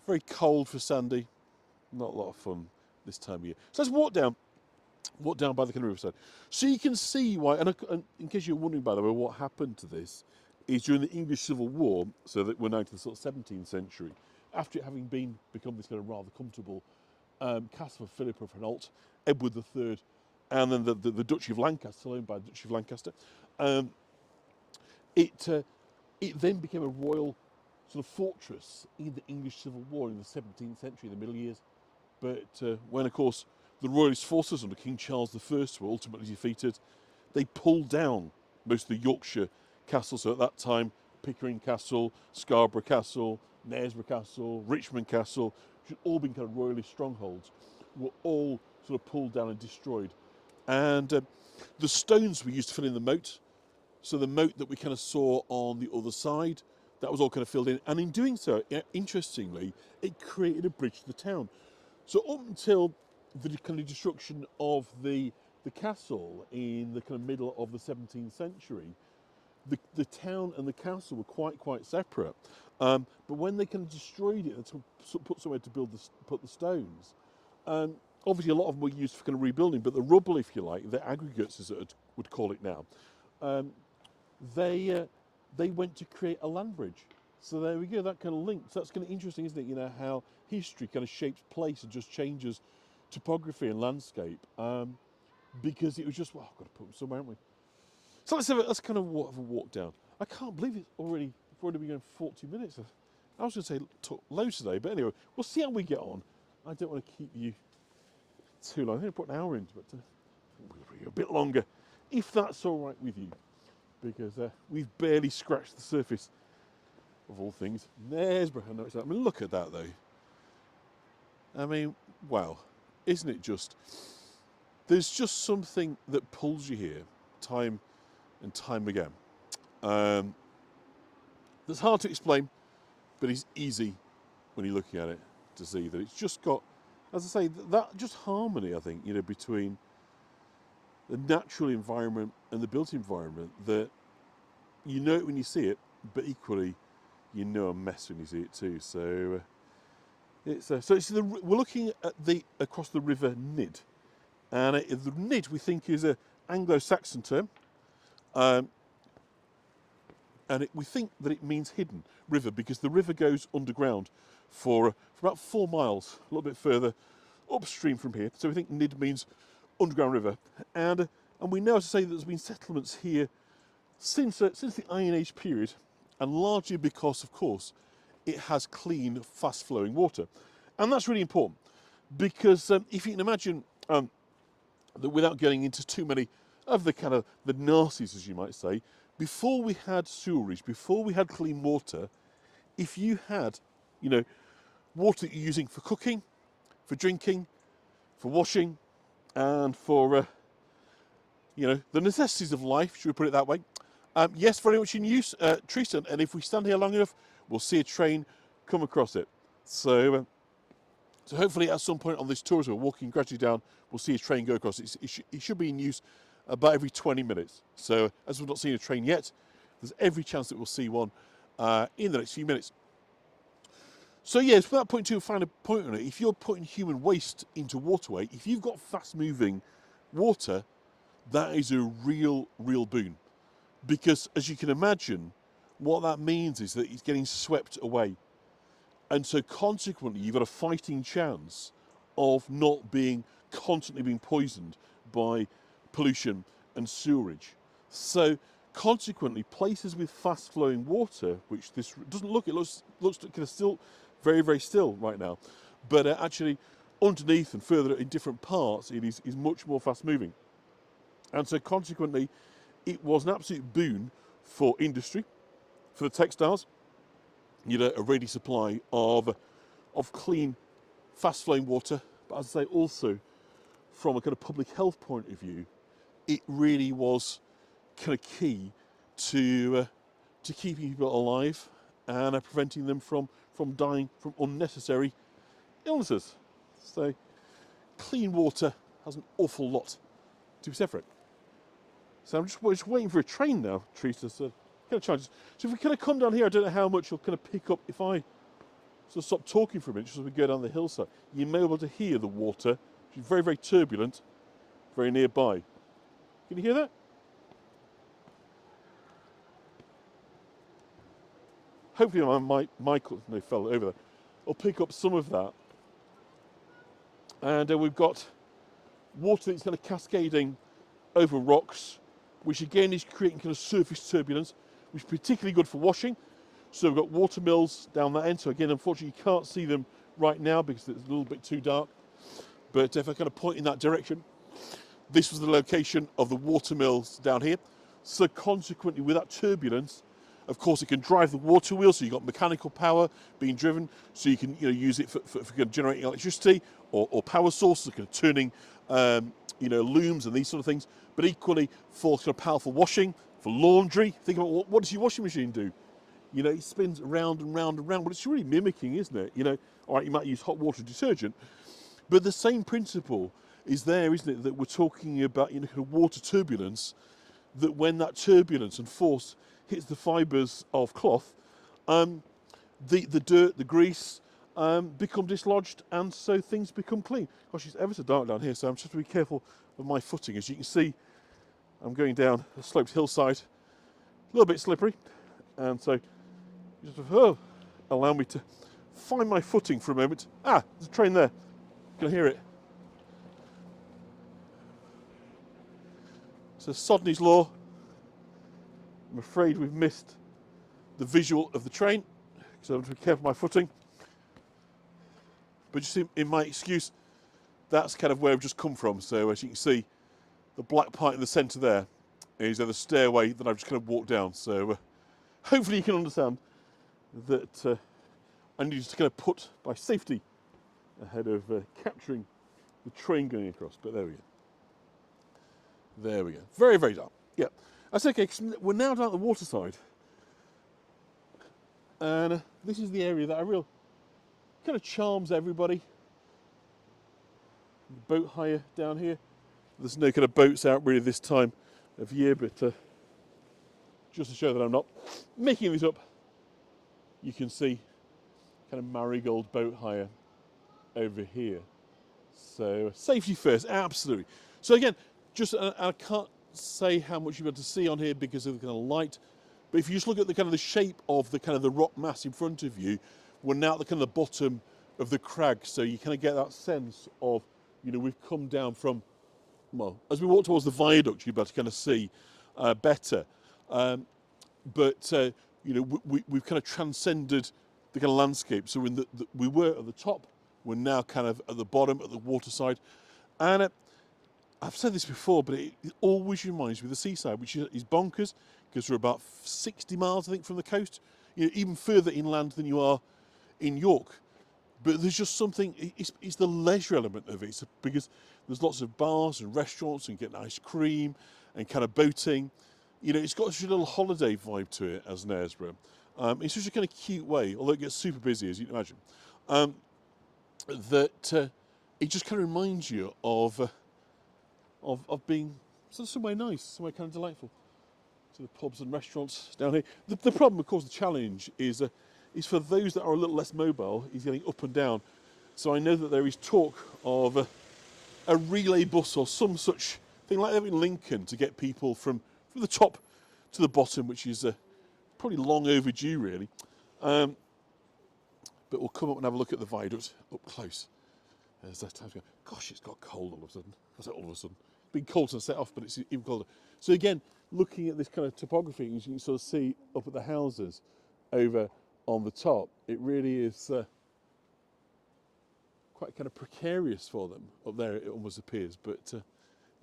Very cold for Sandy. Not a lot of fun this time of year. So let's walk down by the kind of riverside. So you can see why, and in case you're wondering, by the way, what happened to this is during the English Civil War, so that we're now to the sort of 17th century, after it having become this kind of rather comfortable castle for Philip of Hainault, Edward III, and then the Duchy of Lancaster, owned by the Duchy of Lancaster, it then became a royal sort of fortress in the English Civil War in the 17th century, in the Middle Years. But when, of course, the royalist forces under King Charles I were ultimately defeated, they pulled down most of the Yorkshire castles. So at that time, Pickering Castle, Scarborough Castle, Knaresborough Castle, Richmond Castle, which had all been kind of royalist strongholds, were all sort of pulled down and destroyed. And the stones were used to fill in the moat. So the moat that we kind of saw on the other side, that was all kind of filled in. And in doing so, interestingly, it created a bridge to the town. So up until the kind of destruction of the castle in the kind of middle of the 17th century, the town and the castle were quite separate. But when they kind of destroyed it and put somewhere to put the stones, obviously a lot of them were used for kind of rebuilding, but the rubble, if you like, the aggregates as it would call it now, they went to create a land bridge. So there we go, that kind of link. So that's kind of interesting, isn't it? How history kind of shapes place and just changes topography and landscape. Because it was just, well, I've got to put them somewhere, haven't we? So let's kind of have a walk down. I can't believe we've already been going 40 minutes. I was going to say talk low today, but anyway, we'll see how we get on. I don't want to keep you too long. I think I put an hour into it, but we'll be a bit longer, if that's all right with you, because we've barely scratched the surface of all things. Knaresborough, I mean, look at that though. I mean, wow, isn't it just? there's just something that pulls you here time and time again. That's hard to explain, but it's easy when you're looking at it to see that it's just got, as I say, that just harmony, I think, you know, between the natural environment and the built environment, that you know it when you see it, but equally you know a mess when you see it too. So we're looking at across the River Nid, and the Nid we think is an Anglo-Saxon term, and we think that it means hidden river because the river goes underground for about 4 miles, a little bit further upstream from here. So we think Nid means underground river, and we know, as I say, that there's been settlements here since the Iron Age period, and largely because, of course, it has clean, fast-flowing water, and that's really important because if you can imagine that, without getting into too many of the kind of the nasties, as you might say, before we had sewerage, before we had clean water, if you had, you know, water that you're using for cooking, for drinking, for washing, and for you know, the necessities of life, should we put it that way? Yes, very much in use, Teresa, and if we stand here long enough, we'll see a train come across it. So hopefully at some point on this tour, as we're walking gradually down, we'll see a train go across. It should be in use about every 20 minutes. So as we've not seen a train yet, there's every chance that we'll see one in the next few minutes. So yes, without putting too fine a point on it, if you're putting human waste into waterway, if you've got fast-moving water, that is a real boon. Because as you can imagine, what that means is that it's getting swept away. And so consequently, you've got a fighting chance of not being constantly being poisoned by pollution and sewerage. So consequently, places with fast-flowing water, which this doesn't look, it looks kind of still very still right now, but actually underneath and further in different parts, it is much more fast-moving. And so consequently, it was an absolute boon for industry, for the textiles. You know, a ready supply of clean, fast-flowing water. But as I say, also from a kind of public health point of view, it really was kind of key to keeping people alive and preventing them from dying from unnecessary illnesses. So clean water has an awful lot to be said for it. So I'm just waiting for a train now, Teresa. So kind of charges. So if we kind of come down here, I don't know how much you'll kind of pick up if I sort of stop talking for a minute, just as we go down the hillside. You may be able to hear the water, which is very turbulent, very nearby. Can you hear that? Hopefully my mic fell over there. I'll pick up some of that. And we've got water that's kind of cascading over rocks, which again is creating kind of surface turbulence, which is particularly good for washing. So we've got water mills down that end. So again, unfortunately, you can't see them right now because it's a little bit too dark. But if I kind of point in that direction, this was the location of the water mills down here. So consequently, with that turbulence, of course, it can drive the water wheel. So you've got mechanical power being driven. So you can use it for generating electricity or power sources, kind of turning looms and these sort of things. But equally for kind of powerful washing, for laundry. Think about what does your washing machine do? You know, it spins round and round and round. Well, it's really mimicking, isn't it? You know, all right, you might use hot water detergent, but the same principle is there, isn't it? That we're talking about, kind of water turbulence. That when that turbulence and force hits the fibres of cloth, the dirt, the grease, become dislodged, and so things become clean. Gosh, it's ever so dark down here, so I'm just to be careful of my footing. As you can see, I'm going down a sloped hillside, a little bit slippery, and so just allow me to find my footing for a moment. Ah, there's a train there. Can I hear it? So Sodney's Law. I'm afraid we've missed the visual of the train, so I have to be careful of my footing. But just in my excuse, that's kind of where I've just come from. So as you can see, the black part in the centre there is the stairway that I've just kind of walked down. So hopefully you can understand that I needed to kind of put my safety ahead of capturing the train going across. But there we go. There we go. Very, very dark. Yeah, that's okay, 'cause we're now down at the waterside. And this is the area that I real kind of charms everybody. Boat hire down here. There's no kind of boats out really this time of year, but just to show that I'm not making this up, you can see kind of marigold boat hire over here. So safety first, absolutely. So again, just I can't say how much you'll be able to see on here because of the kind of light, but if you just look at the kind of the shape of the kind of the rock mass in front of you, we're now at the kind of the bottom of the crag, so you kind of get that sense of, you know, we've come down from, well, as we walk towards the viaduct, you'll be able to kind of see better. You know, we've kind of transcended the kind of landscape. So we were at the top, we're now kind of at the bottom, at the waterside. And I've said this before, but it always reminds me of the seaside, which is bonkers, because we're about 60 miles, I think, from the coast. You know, even further inland than you are in York. But there's just something, it's the leisure element of it, because there's lots of bars and restaurants and getting ice cream and kind of boating. You know, it's got such a little holiday vibe to it as Knaresborough. It's such a kind of cute way, although it gets super busy, as you can imagine, that it just kind of reminds you of being somewhere nice, somewhere kind of delightful. To the pubs and restaurants down here. The problem, of course, the challenge is for those that are a little less mobile, is getting up and down. So I know that there is talk of a relay bus or some such thing like that in Lincoln to get people from the top to the bottom, which is probably long overdue, really. But we'll come up and have a look at the viaduct up close. There's that time to go, gosh, it's got cold all of a sudden. I say all of a sudden. It's been cold to set off, but it's even colder. So again, looking at this kind of topography, you can sort of see up at the houses over on the top, it really is quite kind of precarious for them up there, it almost appears, but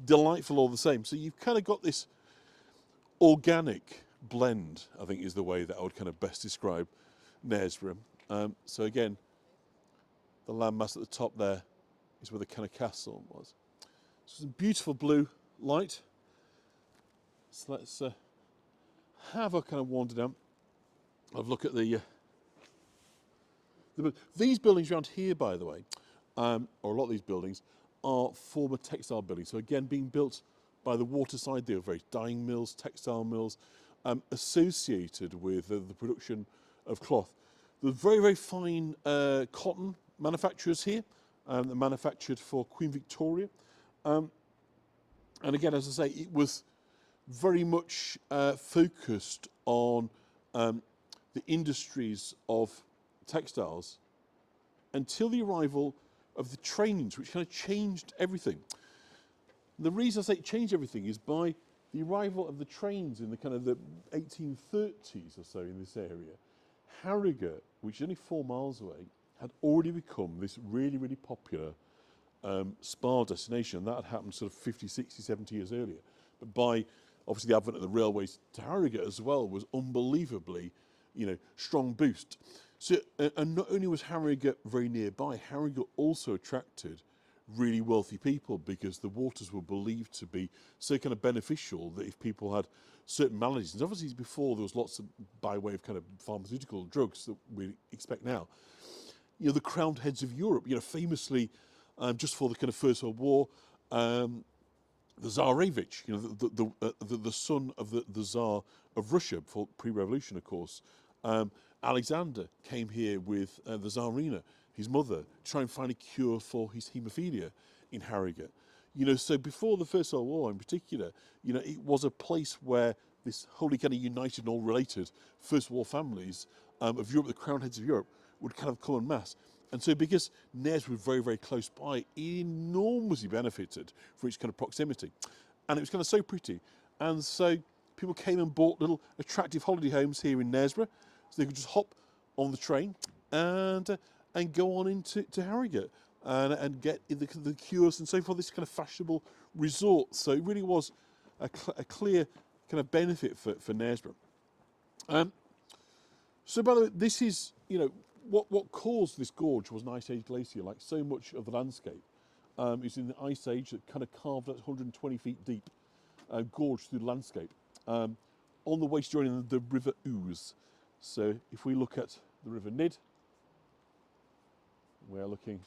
delightful all the same. So you've kind of got this organic blend, I think is the way that I would kind of best describe Knaresborough. So again, the landmass at the top there is where the kind of castle was. So some beautiful blue light. So let's have a kind of wander down. Have a look at these buildings around here, by the way, or a lot of these buildings, are former textile buildings. So again, being built by the waterside, they were very dyeing mills, textile mills, associated with the production of cloth. There were very, very fine cotton manufacturers here, that manufactured for Queen Victoria. And again, as I say, it was very much focused on the industries of textiles until the arrival of the trains, which kind of changed everything. The reason I say it changed everything is by the arrival of the trains in the kind of the 1830s or so in this area. Harrogate, which is only 4 miles away, had already become this really, really popular spa destination. That had happened sort of 50, 60, 70 years earlier. But by obviously the advent of the railways to Harrogate as well was unbelievably, you know, strong boost. So, and not only was Harrogate very nearby, Harrogate also attracted really wealthy people because the waters were believed to be so kind of beneficial that if people had certain maladies, and obviously before there was lots of, by way of kind of pharmaceutical drugs that we expect now, you know, the crowned heads of Europe, you know, famously, just for the kind of First World War, the Tsarevich, you know, the son of the Tsar of Russia, for pre-revolution, of course, Alexander came here with the Tsarina, his mother, to try and find a cure for his haemophilia in Harrogate. You know, so before the First World War in particular, you know, it was a place where this wholly kind of united and all related First War families of Europe, the crowned heads of Europe, would kind of come en masse. And so because Knaresborough was very, very close by, it enormously benefited for its kind of proximity. And it was kind of so pretty. And so people came and bought little attractive holiday homes here in Knaresborough, so they could just hop on the train and go on into Harrogate and get the cures and so forth, this kind of fashionable resort. So it really was a clear kind of benefit for Knaresborough. So by the way, this is, you know, what caused this gorge was an Ice Age glacier, like so much of the landscape. It's in the Ice Age that kind of carved out 120 feet deep gorge through the landscape on the way to joining the River Ouse. So if we look at the River Nid, we're looking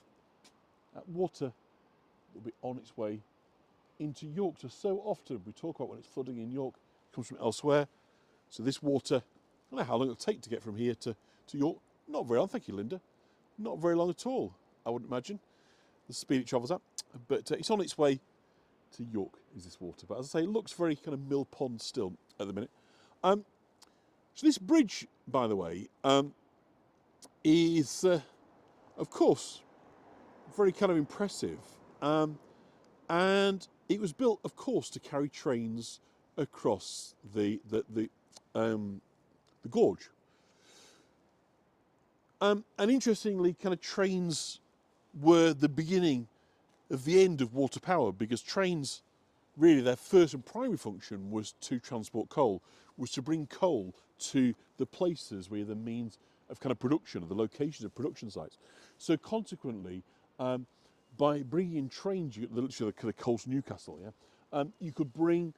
at water that will be on its way into York. So often we talk about when it's flooding in York, it comes from elsewhere. So this water, I don't know how long it'll take to get from here to York. Not very long, thank you, Linda. Not very long at all, I wouldn't imagine, the speed it travels at. But it's on its way to York, is this water. But as I say, it looks very kind of mill pond still at the minute. So this bridge, by the way, is, of course, very kind of impressive. And it was built, of course, to carry trains across the gorge. And interestingly, kind of trains were the beginning of the end of water power, because trains, really their first and primary function was to transport coal, was to bring coal to the places where the means of kind of production, or the locations of production sites. So consequently, by bringing in trains, you get literally the coal to Newcastle, yeah? You could bring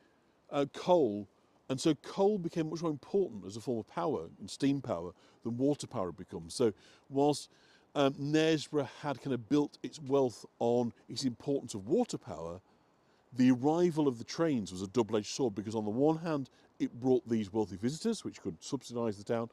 coal, and so coal became much more important as a form of power and steam power than water power had become. So whilst Knaresborough had kind of built its wealth on its importance of water power, the arrival of the trains was a double-edged sword, because on the one hand, it brought these wealthy visitors, which could subsidise the town,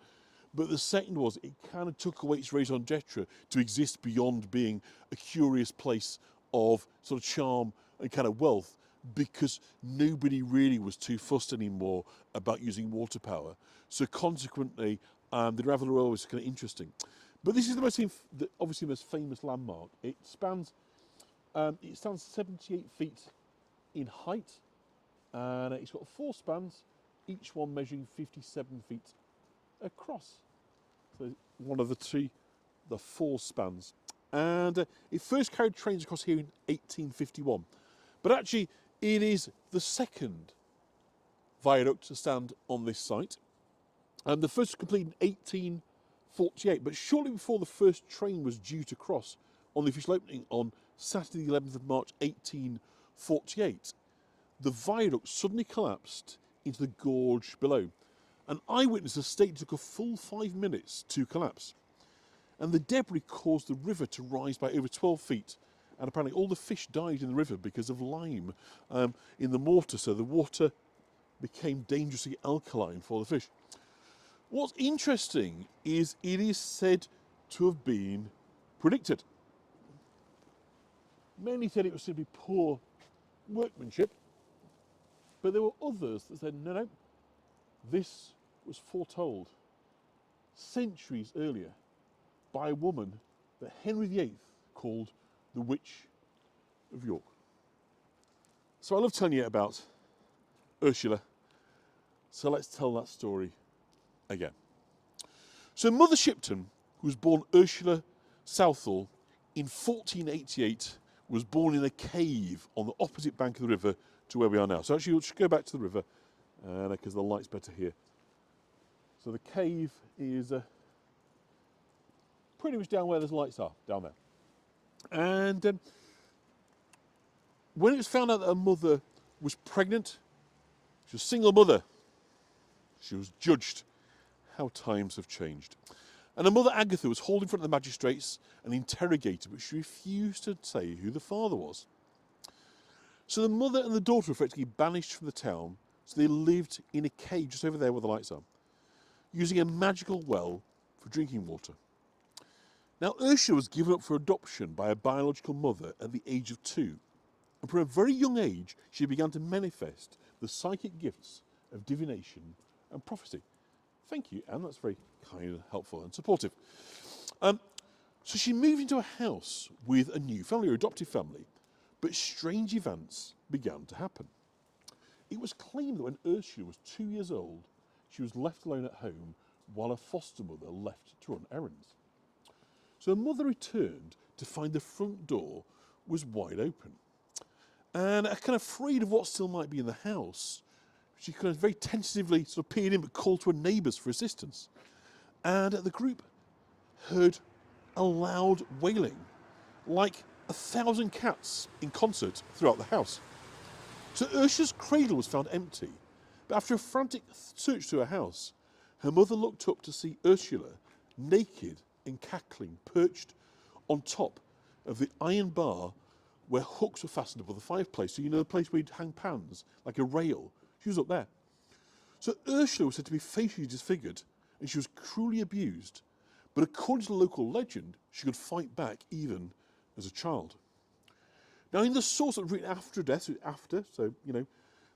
but the second was it kind of took away its raison d'etre to exist beyond being a curious place of sort of charm and kind of wealth, because nobody really was too fussed anymore about using water power. So consequently, the Ravelry Railway was kind of interesting. But this is the most, obviously, the most famous landmark. It stands 78 feet in height, and it's got 4 spans, each one measuring 57 feet across. So one of the 4 spans. And it first carried trains across here in 1851. But actually, it is the second viaduct to stand on this site. And the first was completed in 1848, but shortly before the first train was due to cross on the official opening on Saturday the 11th of March 1848, the viaduct suddenly collapsed into the gorge below. An eyewitness stated it took a full 5 minutes to collapse. And the debris caused the river to rise by over 12 feet. And apparently all the fish died in the river because of lime in the mortar. So the water became dangerously alkaline for the fish. What's interesting is it is said to have been predicted. Many said it was simply poor workmanship, but there were others that said, no, this was foretold centuries earlier by a woman that Henry VIII called the Witch of York. So I love telling you about Ursula, so let's tell that story again. So Mother Shipton, who was born Ursula Southall in 1488, was born in a cave on the opposite bank of the river to where we are now. So actually, we'll just go back to the river, because the light's better here. So the cave is pretty much down where those lights are, down there. And when it was found out that her mother was pregnant, she was a single mother, she was judged. How times have changed. And her mother Agatha was hauled in front of the magistrates and interrogated, but she refused to say who the father was. So the mother and the daughter were effectively banished from the town, so they lived in a cave just over there where the lights are, using a magical well for drinking water. Now Ursula was given up for adoption by a biological mother at the age of 2. And from a very young age, she began to manifest the psychic gifts of divination and prophecy. Thank you, Anne. That's very kind and helpful and supportive. So she moved into a house with a new family, or adoptive family, but strange events began to happen. It was claimed that when Ursula was 2 years old, she was left alone at home while her foster mother left to run errands. So her mother returned to find the front door was wide open. And kind of afraid of what still might be in the house, she kind of very tentatively sort of peered in but called to her neighbours for assistance. And the group heard a loud wailing, like 1,000 cats in concert throughout the house. So Ursula's cradle was found empty, but after a frantic search through her house, her mother looked up to see Ursula, naked and cackling, perched on top of the iron bar where hooks were fastened above the fireplace. So you know the place where you'd hang pans, like a rail. She was up there. So Ursula was said to be facially disfigured, and she was cruelly abused. But according to the local legend, she could fight back even as a child. Now, in the source that was written after death, so you know,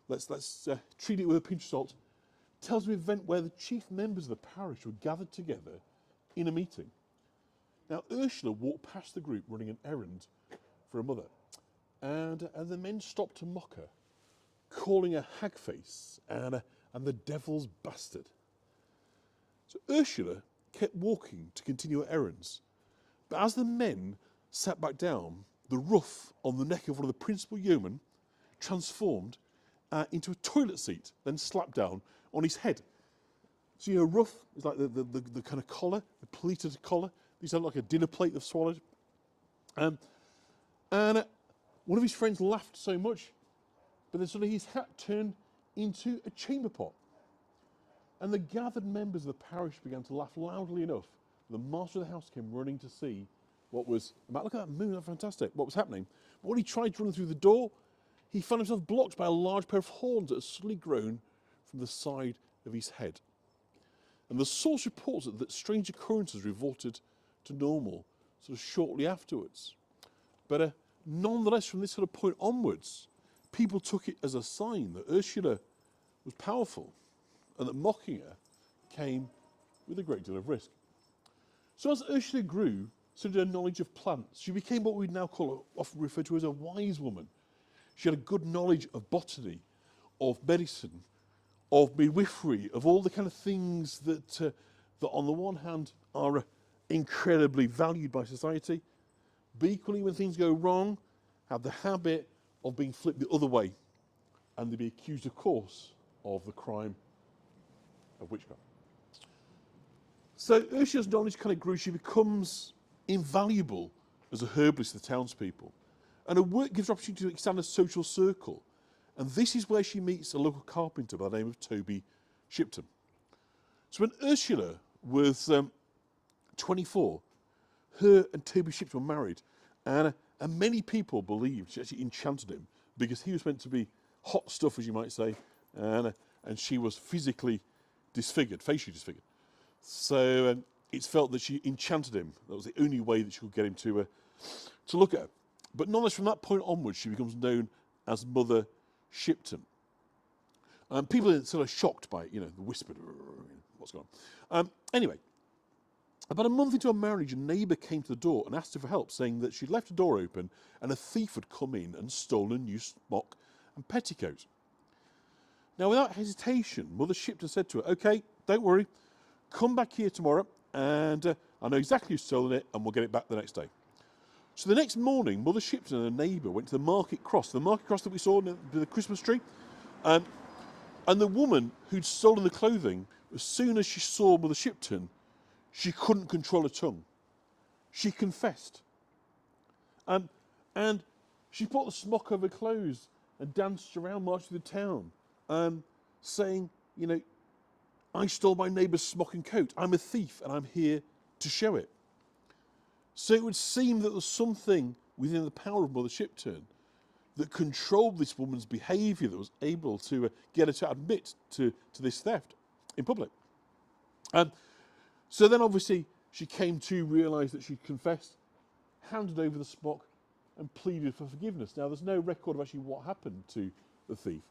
let's treat it with a pinch of salt, tells of an event where the chief members of the parish were gathered together in a meeting. Now, Ursula walked past the group running an errand for her mother, and the men stopped to mock her, calling her hagface and the devil's bastard. So Ursula kept walking to continue her errands, but as the men sat back down, the ruff on the neck of one of the principal yeomen transformed into a toilet seat, then slapped down on his head. So your ruff is like the kind of collar, the pleated collar. These are like a dinner plate they've swallowed. And one of his friends laughed so much, but then suddenly his hat turned into a chamber pot. And the gathered members of the parish began to laugh loudly enough. The master of the house came running to see what was, look at that moon, that's fantastic, what was happening. But when he tried to run through the door, he found himself blocked by a large pair of horns that had suddenly grown from the side of his head. And the source reports that strange occurrences reverted to normal sort of shortly afterwards. But nonetheless, from this sort of point onwards, people took it as a sign that Ursula was powerful and that mocking her came with a great deal of risk. So as Ursula grew, so did her knowledge of plants. She became what we'd now call, often referred to as a wise woman. She had a good knowledge of botany, of medicine, of midwifery, of all the kind of things that on the one hand are incredibly valued by society, but equally when things go wrong, have the habit of being flipped the other way, and they'd be accused, of course, of the crime of witchcraft. So Ursula's knowledge kind of grew. She becomes invaluable as a herbalist to the townspeople. And her work gives her opportunity to expand a social circle. And this is where she meets a local carpenter by the name of Toby Shipton. So when Ursula was 24, her and Toby Shipton were married. And many people believed she actually enchanted him because he was meant to be hot stuff, as you might say, and she was physically disfigured, facially disfigured. So it's felt that she enchanted him. That was the only way that she could get him to look at her. But nonetheless, from that point onwards, she becomes known as Mother Shipton. People are sort of shocked by it, you know, the whispered, what's going on. Anyway, about a month into her marriage, a neighbour came to the door and asked her for help, saying that she'd left the door open and a thief had come in and stolen a new smock and petticoat. Now, without hesitation, Mother Shipton said to her, "OK, don't worry, come back here tomorrow and I know exactly who's stolen it and we'll get it back the next day." So the next morning, Mother Shipton and her neighbour went to the market cross that we saw near the Christmas tree. And the woman who'd stolen the clothing, as soon as she saw Mother Shipton, she couldn't control her tongue. She confessed. And she put the smock over her clothes and danced around, marched through the town, saying, you know, "I stole my neighbour's smock and coat. I'm a thief and I'm here to show it." So it would seem that there was something within the power of Mother Shipton that controlled this woman's behaviour, that was able to get her to admit to this theft in public. So then obviously she came to realise that she'd confessed, handed over the smock and pleaded for forgiveness. Now there's no record of actually what happened to the thief,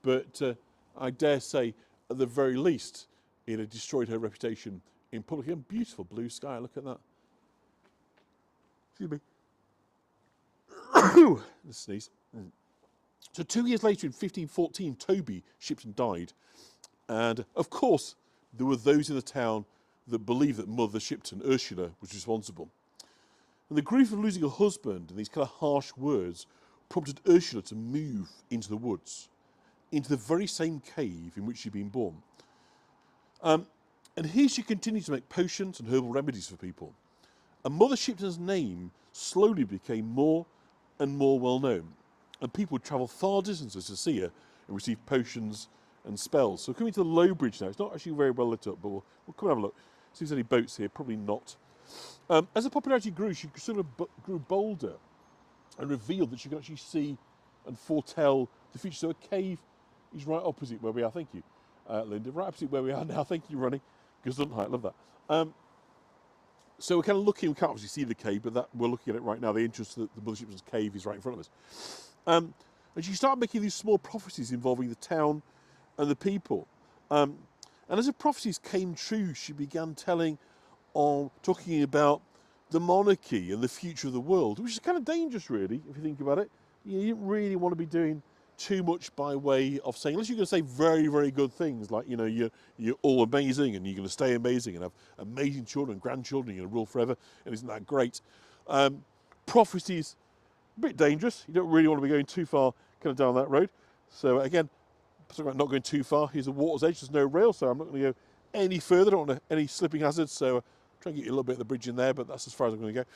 but I dare say at the very least it had destroyed her reputation in public. And beautiful blue sky, look at that. Excuse me. The sneeze. So 2 years later, in 1514, Toby Shipton died. And of course, there were those in the town that believed that Mother Shipton, Ursula, was responsible. And the grief of losing her husband and these kind of harsh words prompted Ursula to move into the woods, into the very same cave in which she'd been born. And here she continued to make potions and herbal remedies for people. And Mother Shipton's name slowly became more and more well known. and people would travel far distances to see her and receive potions and spells. So coming to the low bridge now, it's not actually very well lit up, but we'll come and have a look. See if there's any boats here, probably not. As the popularity grew, she sort of grew bolder and revealed that she could actually see and foretell the future. So a cave is right opposite where we are. Thank you, Linda. Right opposite where we are now. Thank you, Ronnie. Gesundheit, love that. So we're kind of looking, we can't obviously see the cave, but that we're looking at it right now. The entrance to the Mother Shipton's cave is right in front of us. And she started making these small prophecies involving the town and the people. And as the prophecies came true, she began talking about the monarchy and the future of the world, which is kind of dangerous, really, if you think about it. You didn't really want to be doing too much by way of saying, unless you're going to say very, very good things, like, you know, you're all amazing and you're going to stay amazing and have amazing children and grandchildren, you're going to rule forever, and isn't that great? Prophecies, a bit dangerous. You don't really want to be going too far kind of down that road. So again, talking about not going too far, here's the water's edge, there's no rail, so I'm not going to go any further. I don't want any slipping hazards, so try and get you a little bit of the bridge in there, but that's as far as I'm going to go.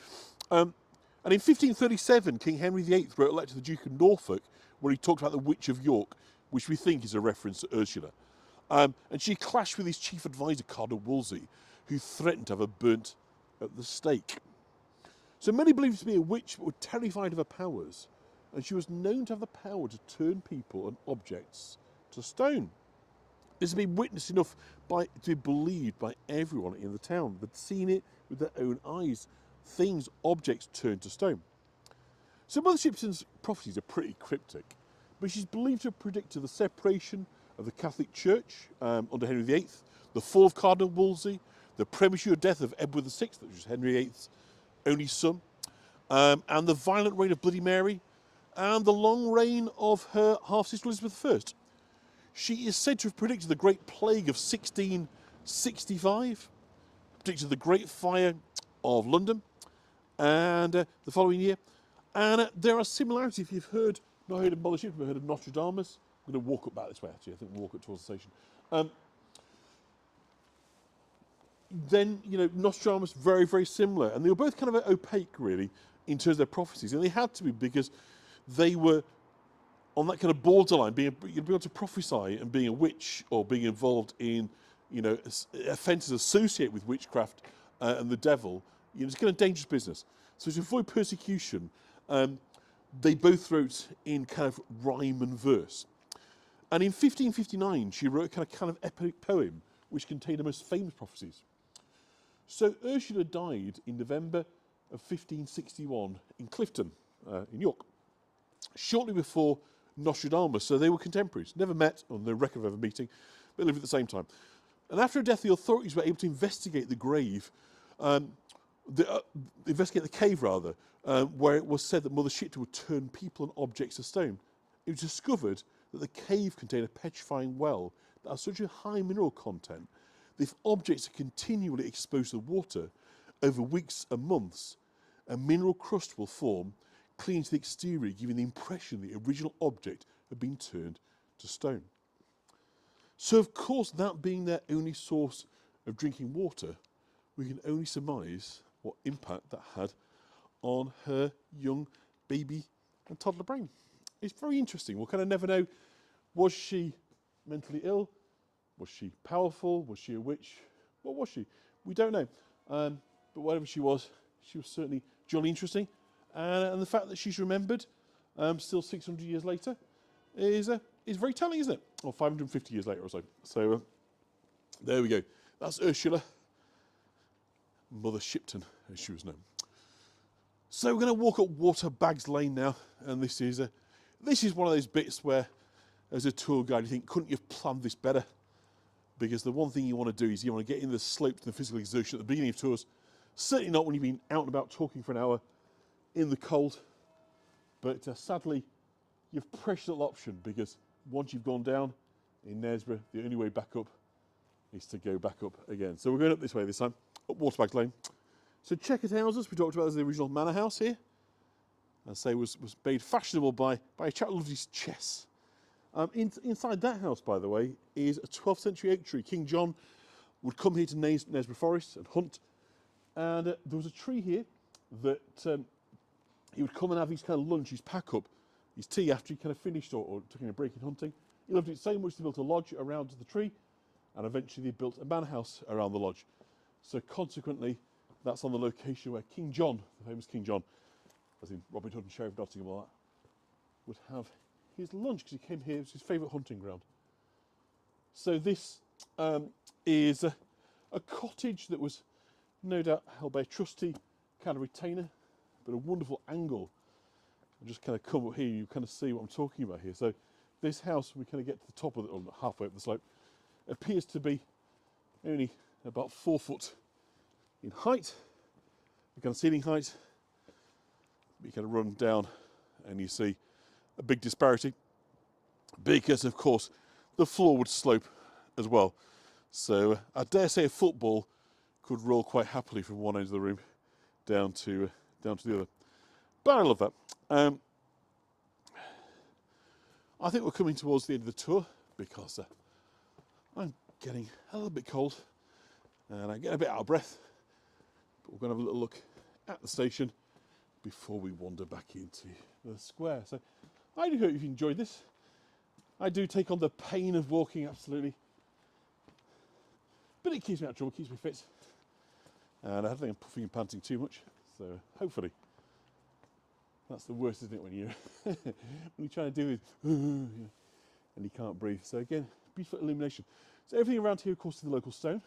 And in 1537, King Henry VIII wrote a letter to the Duke of Norfolk where he talked about the Witch of York, which we think is a reference to Ursula. And she clashed with his chief advisor, Cardinal Wolsey, who threatened to have her burnt at the stake. So many believed her to be a witch, but were terrified of her powers, and she was known to have the power to turn people and objects to stone. This has been witnessed enough to be believed by everyone in the town. They'd seen it with their own eyes. Things, objects turned to stone. So Mother Shipton's prophecies are pretty cryptic, but she's believed to have predicted the separation of the Catholic Church under Henry VIII, the fall of Cardinal Wolsey, the premature death of Edward VI, which was Henry VIII's only son, and the violent reign of Bloody Mary, and the long reign of her half-sister Elizabeth I. She is said to have predicted the Great Plague of 1665, predicted the Great Fire of London, and the following year. And there are similarities, if you've not heard of Mother Shipton, but heard of Nostradamus. I'm going to walk up back this way, actually. I think we'll walk up towards the station. Then, you know, Nostradamus, very, very similar. And they were both kind of opaque, really, in terms of their prophecies. And they had to be because they were on that kind of borderline, being able to prophesy and being a witch or being involved in, you know, offences associated with witchcraft and the devil. You know, it's kind of dangerous business. So to avoid persecution, they both wrote in kind of rhyme and verse. And in 1559, she wrote a kind of epic poem which contained her most famous prophecies. So Ursula died in November of 1561 in Clifton, in York, shortly before Nostradamus. So they were contemporaries, never met, or no record of ever meeting, but lived at the same time. And after her death, the authorities were able to investigate the grave, investigate the cave rather, where it was said that Mother Shipton would turn people and objects to stone. It was discovered that the cave contained a petrifying well that has such a high mineral content that if objects are continually exposed to water over weeks and months, a mineral crust will form, clinging to the exterior, giving the impression the original object had been turned to stone. So, of course, that being their only source of drinking water, we can only surmise what impact that had on her young baby and toddler brain. It's very interesting. We'll kind of never know, was she mentally ill? Was she powerful? Was she a witch? What was she? We don't know. But whatever she was certainly jolly interesting. And the fact that she's remembered still 600 years later is very telling, isn't it? Or 550 years later or so. So there we go. That's Ursula, Mother Shipton, as she was known. So we're going to walk up Waterbags Lane now, and this is one of those bits where, as a tour guide, you think, couldn't you have planned this better? Because the one thing you want to do is you want to get in the slopes and the physical exertion at the beginning of tours. Certainly not when you've been out and about talking for an hour in the cold. But sadly, you have a precious little option, because once you've gone down in Knaresborough, the only way back up is to go back up again. So we're going up this way this time, up Waterbags Lane. So Checkered Houses, we talked about as the original manor house here. I say was made fashionable by a chap who loved his chess. Inside that house, by the way, is a 12th century oak tree. King John would come here to Knaresborough Forest and hunt. And there was a tree here that he would come and have his kind of lunch, his pack up, his tea after he kind of finished or took a break in hunting. He loved it so much they built a lodge around the tree, and eventually they built a manor house around the lodge. So consequently, that's on the location where King John, the famous King John, as in Robin Hood and Sheriff Nottingham, all that, would have his lunch, because he came here. It was his favourite hunting ground. So this is a cottage that was no doubt held by a trusty kind of retainer, but a wonderful angle. I'll just kind of come up here, you kind of see what I'm talking about here. So this house, we kind of get to the top of it, or halfway up the slope, appears to be only about 4 foot in height, the kind of ceiling height. You kind of run down and you see a big disparity, because of course the floor would slope as well. So I dare say a football could roll quite happily from one end of the room down to the other. But I love that. I think we're coming towards the end of the tour, because I'm getting a little bit cold and I get a bit out of breath. But we're going to have a little look at the station before we wander back into the square. So I do hope you've enjoyed this. I do take on the pain of walking, absolutely. But it keeps me out of trouble, keeps me fit. And I don't think I'm puffing and panting too much. So hopefully, that's the worst, isn't it, when you're trying to do it and you can't breathe. So again, beautiful illumination. So everything around here, of course, is the local stone.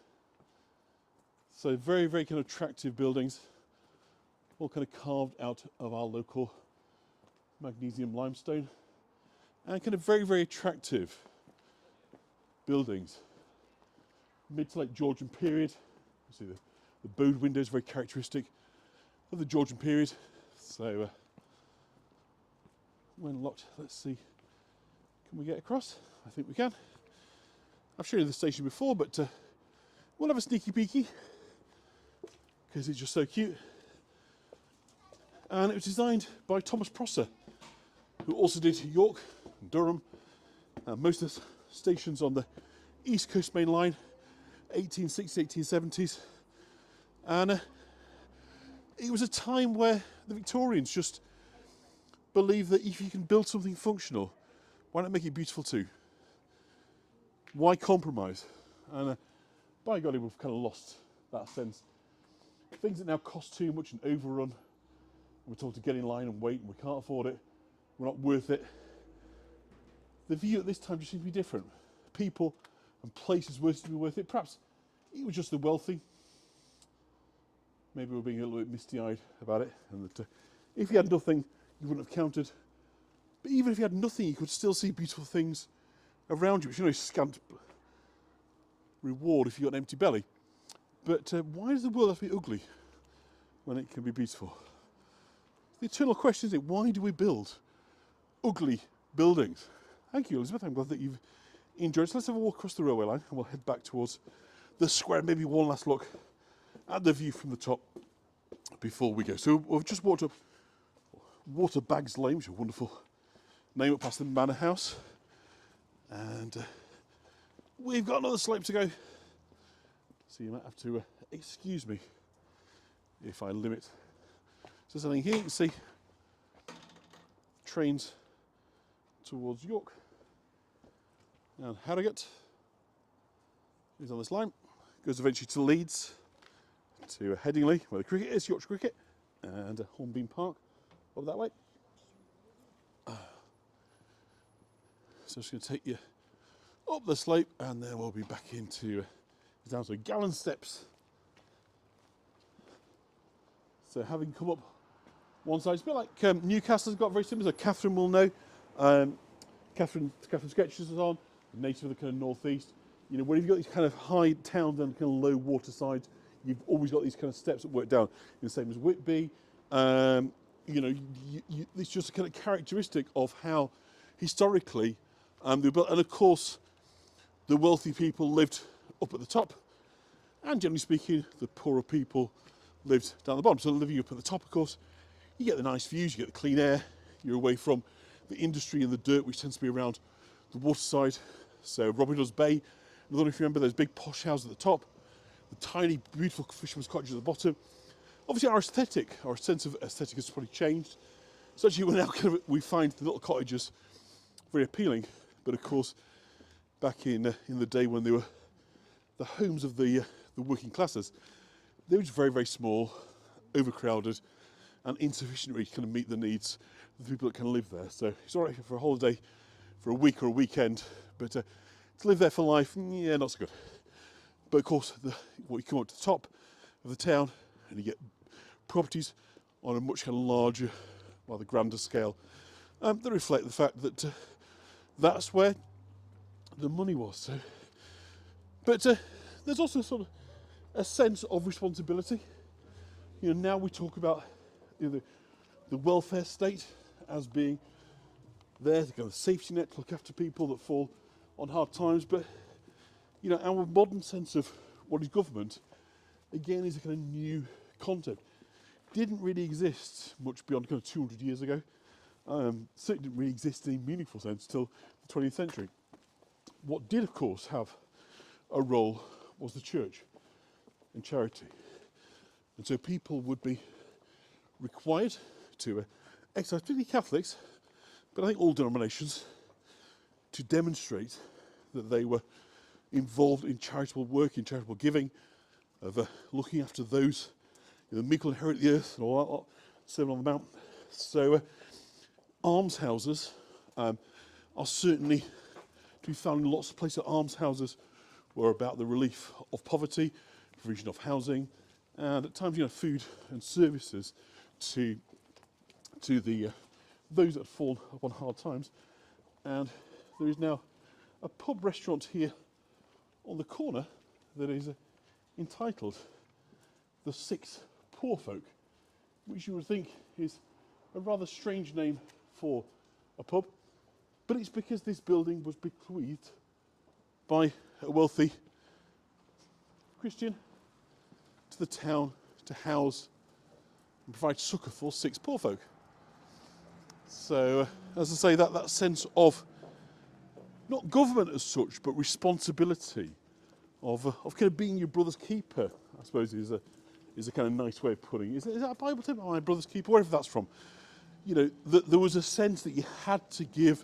So very, very kind of attractive buildings, all kind of carved out of our local magnesium limestone, and kind of very, very attractive buildings. Mid to late Georgian period. You see the bowed windows, very characteristic of the Georgian period. So when locked, let's see, can we get across? I think we can. I've shown you the station before, but we'll have a sneaky peeky, because it's just so cute. And it was designed by Thomas Prosser, who also did York and Durham, most of the stations on the East Coast Main Line, 1860s, 1870s. And it was a time where the Victorians just believed that if you can build something functional, why not make it beautiful too? Why compromise? And by golly, we've kind of lost that sense. Things that now cost too much and overrun, we're told to get in line and wait, and we can't afford it, we're not worth it. The view at this time just seemed to be different. People and places were to be worth it. Perhaps it was just the wealthy. Maybe we're being a little bit misty-eyed about it, and that if you had nothing, you wouldn't have counted. But even if you had nothing, you could still see beautiful things around you, which, you know, is scant reward if you've got an empty belly. But why does the world have to be ugly when it can be beautiful? The eternal question is, why do we build ugly buildings? Thank you, Elizabeth. I'm glad that you've enjoyed. So let's have a walk across the railway line, and we'll head back towards the square. Maybe one last look at the view from the top before we go. So we've just walked up Waterbags Lane, which is a wonderful name, up past the manor house. And we've got another slope to go. So you might have to excuse me if I limit. So something here, you can see trains towards York. And Harrogate is on this line. Goes eventually to Leeds, to Headingley, where the cricket is, Yorkshire Cricket, and Hornbeam Park over that way. So I'm just going to take you up the slope, and then we'll be back into down to Gallen Steps. So having come up one side, it's a bit like Newcastle's got very similar. So Catherine will know. Catherine Sketches is on, native of the kind of northeast. You know, when you've got these kind of high towns and kind of low water sides, you've always got these kind of steps that work down. The same as Whitby. You know, it's just a kind of characteristic of how historically they were built. And of course, the wealthy people lived up at the top, and generally speaking, the poorer people lived down the bottom. So living up at the top, of course, you get the nice views, you get the clean air, you're away from the industry and the dirt, which tends to be around the waterside. So Robin Hood's Bay, I don't know if you remember those big posh houses at the top, the tiny, beautiful fisherman's cottages at the bottom. Obviously our sense of aesthetic has probably changed. So actually, we're now we find the little cottages very appealing, but of course, back in the day when they were the homes of the working classes, they were just very, very small, overcrowded, and insufficient really to kind of meet the needs of the people that kind of live there. So it's all right for a holiday, for a week or a weekend, but to live there for life, yeah, not so good. But of course, what you come up to the top of the town, and you get properties on a much kind of larger, rather grander scale, that reflect the fact that that's where the money was. So, but there's also sort of a sense of responsibility. You know, now we talk about the welfare state as being there to kind of safety net to look after people that fall on hard times, but you know, our modern sense of what is government, again, is a kind of new concept. Didn't really exist much beyond kind of 200 years ago. Certainly didn't really exist in a meaningful sense till the 20th century. What did, of course, have a role was the church and charity. And so people would be required to exercise, particularly Catholics, but I think all denominations, to demonstrate that they were involved in charitable work, in charitable giving, of looking after those, you know, the meek will inherit the earth and all that lot, Sermon on the Mount. So almshouses are certainly to be found in lots of places. Almshouses were about the relief of poverty, provision of housing, and at times, you know, food and services to the those that fall upon hard times. And there is now a pub restaurant here on the corner that is entitled The Six Poor Folk, which you would think is a rather strange name for a pub, but it's because this building was bequeathed by a wealthy Christian to the town to house and provide succour for six poor folk. So, as I say, that sense of not government as such, but responsibility of kind of being your brother's keeper, I suppose, is a kind of nice way of putting it. Is that a Bible term? My brother's keeper, wherever that's from. You know, there was a sense that you had to give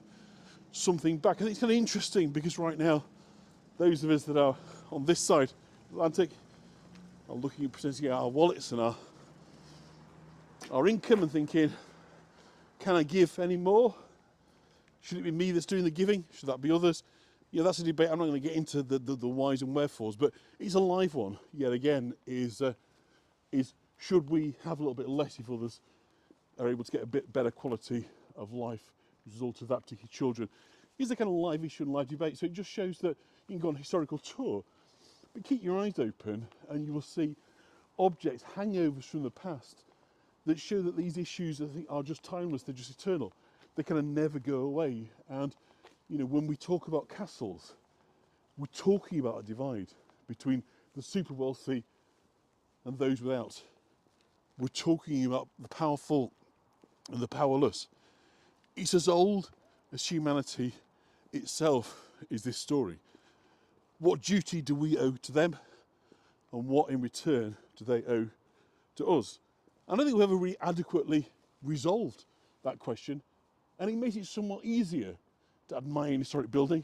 something back. I think it's kind of interesting because right now, those of us that are on this side of the Atlantic are looking at presenting our wallets and our income and thinking, can I give any more? Should it be me that's doing the giving? Should that be others? Yeah, that's a debate. I'm not going to get into the whys and wherefores, but it's a live one. Yet again, is should we have a little bit less if others are able to get a bit better quality of life as a result of that particular children? Is a kind of live issue and live debate. So it just shows that you can go on a historical tour, but keep your eyes open and you will see objects, hangovers from the past that show that these issues, I think, are just timeless, they're just eternal. They kind of never go away. And, you know, when we talk about castles, we're talking about a divide between the super wealthy and those without. We're talking about the powerful and the powerless. It's as old as humanity itself is this story. What duty do we owe to them? And what in return do they owe to us? I don't think we've ever really adequately resolved that question. And it makes it somewhat easier to admire an historic building,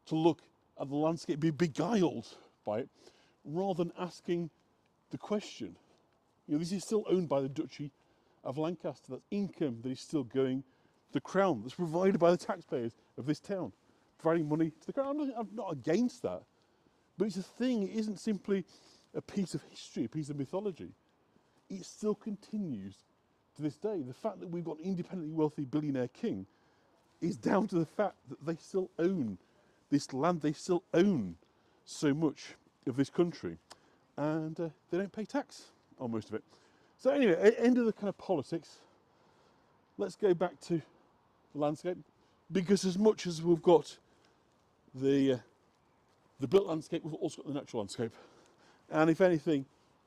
to look at the landscape, be beguiled by it, rather than asking the question. You know, this is still owned by the Duchy of Lancaster. That's income that is still going to the Crown, that's provided by the taxpayers of this town, providing money to the Crown. I'm not against that, but it's a thing. It isn't simply a piece of history, a piece of mythology. It still continues to this day. The fact that we've got an independently wealthy billionaire king is down to the fact that they still own this land. They still own so much of this country, and they don't pay tax on most of it. So anyway, end of the kind of politics. Let's go back to the landscape, because as much as we've got the built landscape, we've also got the natural landscape. And if anything,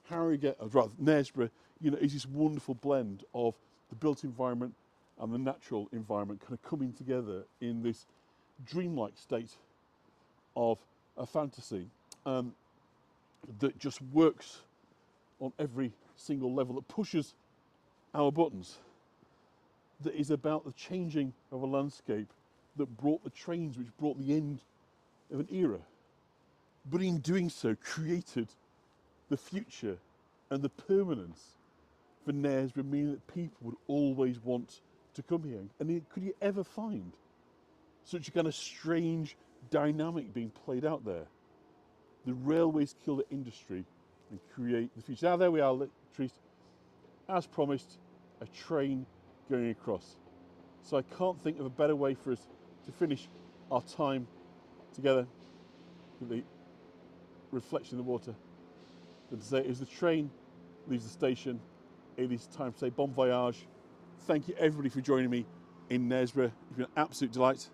Harrogate, or rather Knaresborough, you know, is this wonderful blend of the built environment and the natural environment kind of coming together in this dreamlike state of a fantasy that just works on every single level, that pushes our buttons. that is about the changing of a landscape that brought the trains, which brought the end of an era. But in doing so, created the future and the permanence for Knaresborough, meaning that people would always want to come here. And could you ever find such a kind of strange dynamic being played out there? The railways kill the industry and create the future. Now there we are, Latrice, as promised, a train going across. So I can't think of a better way for us to finish our time together with the reflection in the water than to say, as the train leaves the station, it is time to say bon voyage. Thank you everybody for joining me in Knaresborough. It's been an absolute delight.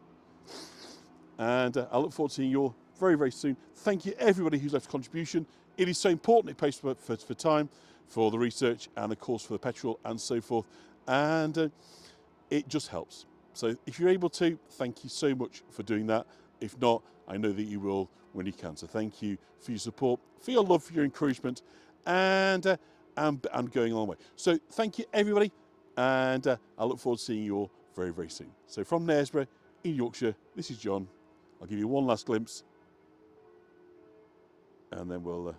And I look forward to seeing you all very, very soon. Thank you everybody who's left a contribution. It is so important. It pays for time, for the research, and of course for the petrol and so forth. And it just helps. So if you're able to, thank you so much for doing that. If not, I know that you will when you can. So thank you for your support, for your love, for your encouragement, and I'm going a long way. So thank you everybody, and I look forward to seeing you all very, very soon. So from Knaresborough in Yorkshire, this is John. I'll give you one last glimpse, and then we'll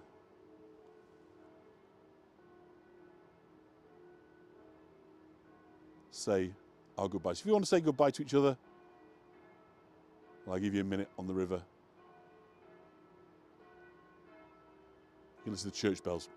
say our goodbyes. If you want to say goodbye to each other, I'll give you a minute on the river. You can listen to the church bells.